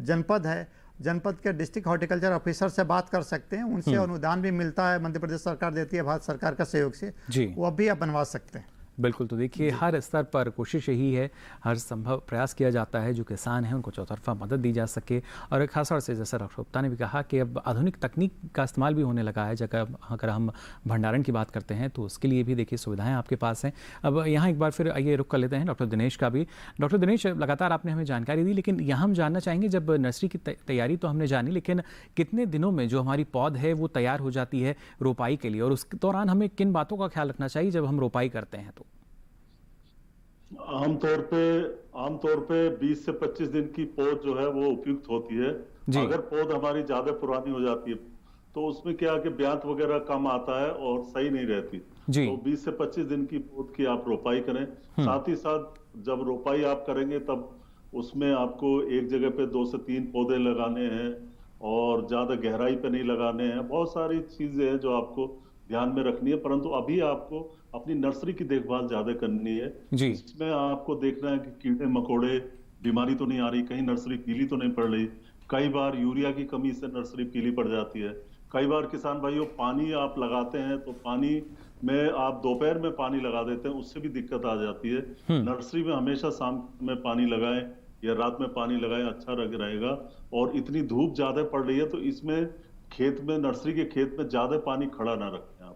जनपद है, जनपद के डिस्ट्रिक्ट हॉर्टिकल्चर ऑफिसर से बात कर सकते हैं। उनसे अनुदान भी मिलता है, मध्य प्रदेश सरकार देती है भारत सरकार का सहयोग से, वो भी आप बनवा सकते हैं। बिल्कुल। तो देखिए हर स्तर पर कोशिश यही है, हर संभव प्रयास किया जाता है जो किसान हैं उनको चौतरफा मदद दी जा सके। और खासतौर से जैसे डॉक्टर गुप्ता ने भी कहा कि अब आधुनिक तकनीक का इस्तेमाल भी होने लगा है। जगह अगर हम भंडारण की बात करते हैं तो उसके लिए भी देखिए सुविधाएं आपके पास हैं। अब यहाँ एक बार फिर आइए रुक कर लेते हैं डॉक्टर दिनेश का भी। डॉक्टर दिनेश, लगातार आपने हमें जानकारी दी, लेकिन यहाँ हम जानना चाहेंगे जब नर्सरी की तैयारी तो हमने जानी, लेकिन कितने दिनों में जो हमारी पौध है वो तैयार हो जाती है रोपाई के लिए, और उस दौरान हमें किन बातों का ख्याल रखना चाहिए जब हम रोपाई करते हैं? तो आमतौर पे 20 से 25 दिन की पौध जो है वो उपयुक्त होती है। अगर पौध हमारी ज्यादा पुरानी हो जाती है तो उसमें क्या है कि ब्यांत वगैरह कम आता है और सही नहीं रहती। तो 20 से 25 दिन की पौध की आप रोपाई करें। साथ ही साथ जब रोपाई आप करेंगे तब उसमें आपको एक जगह पे 2 से 3 पौधे लगाने हैं और ज्यादा गहराई पे नहीं लगाने हैं। बहुत सारी चीजें हैं जो आपको ध्यान में रखनी है, परंतु अभी आपको अपनी नर्सरी की देखभाल ज्यादा करनी है। इसमें आपको देखना है कि कीड़े मकोड़े, बीमारी तो नहीं आ रही, कहीं नर्सरी पीली तो नहीं पड़ रही। कई बार यूरिया की कमी से नर्सरी पीली पड़ जाती है। कई बार किसान भाइयों पानी आप लगाते हैं तो पानी में आप दोपहर में पानी लगा देते हैं, उससे भी दिक्कत आ जाती है। नर्सरी में हमेशा शाम में पानी लगाएं या रात में पानी लगाएं, अच्छा रहेगा। और इतनी धूप ज्यादा पड़ रही है तो इसमें खेत में, नर्सरी के खेत में ज्यादा पानी खड़ा ना रखें आप,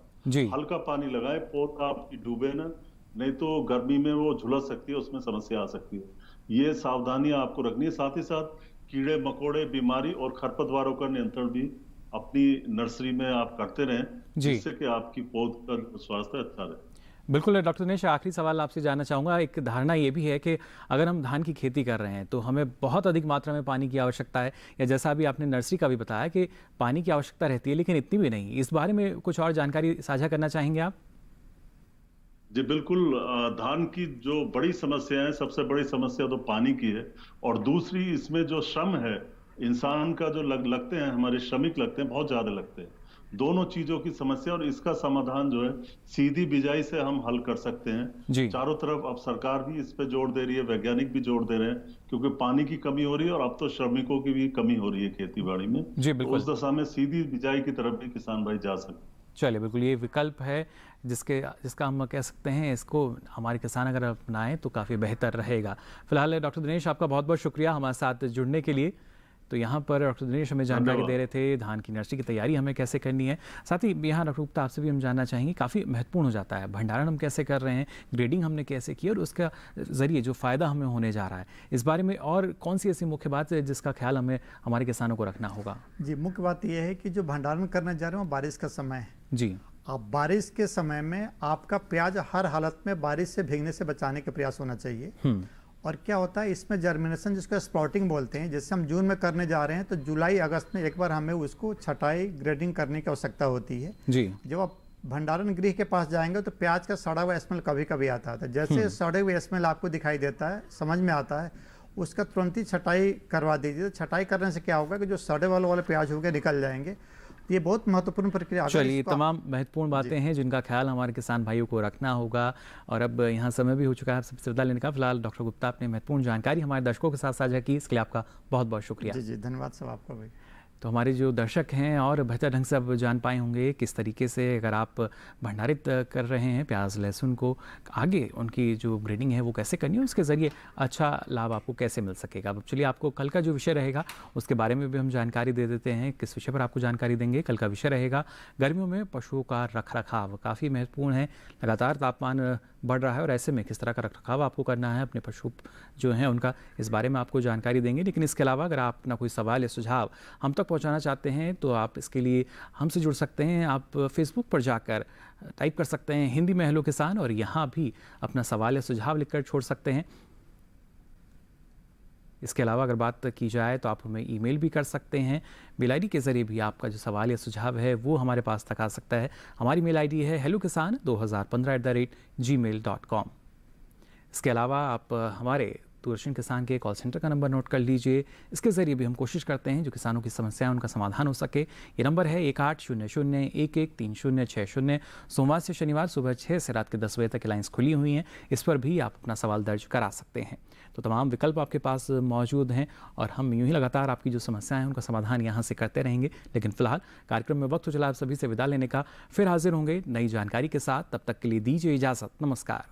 हल्का पानी लगाएं, पौधा आपकी डूबे ना, नहीं तो गर्मी में वो झुलस सकती है, उसमें समस्या आ सकती है। ये सावधानियां आपको रखनी है। साथ ही साथ कीड़े मकोड़े, बीमारी और खरपतवारों का नियंत्रण भी अपनी नर्सरी में आप करते रहें, जिससे कि आपकी पौध का स्वास्थ्य अच्छा रहे। बिल्कुल डॉक्टर दिनेश, आखिरी सवाल आपसे जानना चाहूँगा। एक धारणा ये भी है कि अगर हम धान की खेती कर रहे हैं तो हमें बहुत अधिक मात्रा में पानी की आवश्यकता है, या जैसा अभी आपने नर्सरी का भी बताया कि पानी की आवश्यकता रहती है लेकिन इतनी भी नहीं। इस बारे में कुछ और जानकारी साझा करना चाहेंगे आप? जी बिल्कुल। धान की जो बड़ी समस्या है, सबसे बड़ी समस्या तो पानी की है, और दूसरी इसमें जो श्रम है इंसान का जो लगते हैं, हमारे श्रमिक लगते हैं, बहुत ज्यादा लगते हैं। दोनों चीजों की समस्या और इसका समाधान जो है सीधी बिजाई से हम हल कर सकते हैं। चारों तरफ अब सरकार भी इस पे जोर दे रही है, वैज्ञानिक भी जोर दे रहे हैं, क्योंकि पानी की कमी हो रही है और अब तो श्रमिकों की भी कमी हो रही है खेती बाड़ी में। तो उस दशा में सीधी बिजाई की तरफ भी किसान भाई जा सकते हैं। चलिए, बिल्कुल ये विकल्प है जिसका हम कह सकते हैं, इसको हमारे किसान अगर अपनाएं तो काफ़ी बेहतर रहेगा। फिलहाल डॉक्टर दिनेश, आपका बहुत बहुत शुक्रिया हमारे साथ जुड़ने के लिए। तो यहाँ पर डॉक्टर दिनेश हमें जानकारी दे रहे थे धान की नर्सरी की तैयारी हमें कैसे करनी है। साथ ही यहाँ डॉक्टर गुप्ता आपसे भी हम जानना चाहेंगे, काफ़ी महत्वपूर्ण हो जाता है भंडारण हम कैसे कर रहे हैं, ग्रेडिंग हमने कैसे की और उसका ज़रिए जो फ़ायदा हमें होने जा रहा है, इस बारे में और कौन सी ऐसी मुख्य बात है जिसका ख्याल हमें हमारे किसानों को रखना होगा? जी, मुख्य बात यह है कि जो भंडारण करने जा रहे हैं वो बारिश का समय है जी। अब बारिश के समय में आपका प्याज हर हालत में बारिश से भीगने से बचाने का प्रयास होना चाहिए। और क्या होता है इसमें जर्मिनेशन, जिसको स्प्राउटिंग बोलते हैं, जैसे हम जून में करने जा रहे हैं तो जुलाई अगस्त में एक बार हमें उसको छटाई ग्रेडिंग करने की आवश्यकता होती है जी। जब आप भंडारण गृह के पास जाएंगे तो प्याज का सड़ा हुआ स्मेल कभी कभी आता है, जैसे सड़े हुए स्मेल आपको दिखाई देता है, समझ में आता है, उसका तुरंत ही छटाई करवा दीजिए। तो छटाई करने से क्या होगा कि जो सड़े वाले प्याज हो गए निकल जाएंगे। ये बहुत महत्वपूर्ण प्रक्रिया। चलिए, तमाम महत्वपूर्ण बातें हैं जिनका ख्याल हमारे किसान भाइयों को रखना होगा। और अब यहाँ समय भी हो चुका है सबसे विदा लेने का। फिलहाल डॉक्टर गुप्ता आपने महत्वपूर्ण जानकारी हमारे दर्शकों के साथ साझा की, इसके लिए आपका बहुत बहुत शुक्रिया। जी, धन्यवाद सब आपका भी। तो हमारे जो दर्शक हैं और बेहतर ढंग से अब जान पाए होंगे किस तरीके से अगर आप भंडारित कर रहे हैं प्याज लहसुन को, आगे उनकी जो ग्रेडिंग है वो कैसे करनी है, उसके ज़रिए अच्छा लाभ आपको कैसे मिल सकेगा। अब चलिए, आपको कल का जो विषय रहेगा उसके बारे में भी हम जानकारी दे देते हैं। किस विषय पर आपको जानकारी देंगे? कल का विषय रहेगा गर्मियों में पशुओं का रखरखाव। काफ़ी महत्वपूर्ण है, लगातार तापमान बढ़ रहा है और ऐसे में किस तरह का रखरखाव आपको करना है अपने पशु जो हैं उनका, इस बारे में आपको जानकारी देंगे। लेकिन इसके अलावा अगर आप अपना कोई सवाल या सुझाव हम तक पहुंचाना चाहते हैं तो आप इसके लिए हमसे जुड़ सकते हैं। आप फेसबुक पर जाकर टाइप कर सकते हैं हिंदी में हेलो किसान और यहाँ भी अपना सवाल या सुझाव लिखकर छोड़ सकते हैं। इसके अलावा अगर बात की जाए तो आप हमें ईमेल भी कर सकते हैं। मेल आईडी के ज़रिए भी आपका जो सवाल या सुझाव है वो हमारे पास तक आ सकता है। हमारी मेल आईडी है hellokisan2015@gmail.com। इसके अलावा आप हमारे दूरदर्शन किसान के कॉल सेंटर का नंबर नोट कर लीजिए। इसके ज़रिए भी हम कोशिश करते हैं जो किसानों की समस्याएं उनका समाधान हो सके। ये नंबर है 1800-113060। सोमवार से शनिवार सुबह 6 से रात के 10 बजे तक लाइन्स खुली हुई हैं, इस पर भी आप अपना सवाल दर्ज करा सकते हैं। तो तमाम विकल्प आपके पास मौजूद हैं और हम यूँ ही लगातार आपकी जो समस्याएं हैं उनका समाधान यहाँ से करते रहेंगे। लेकिन फिलहाल कार्यक्रम में वक्त हो चला आप सभी से विदा लेने का। फिर हाजिर होंगे नई जानकारी के साथ, तब तक के लिए दीजिए इजाज़त। नमस्कार।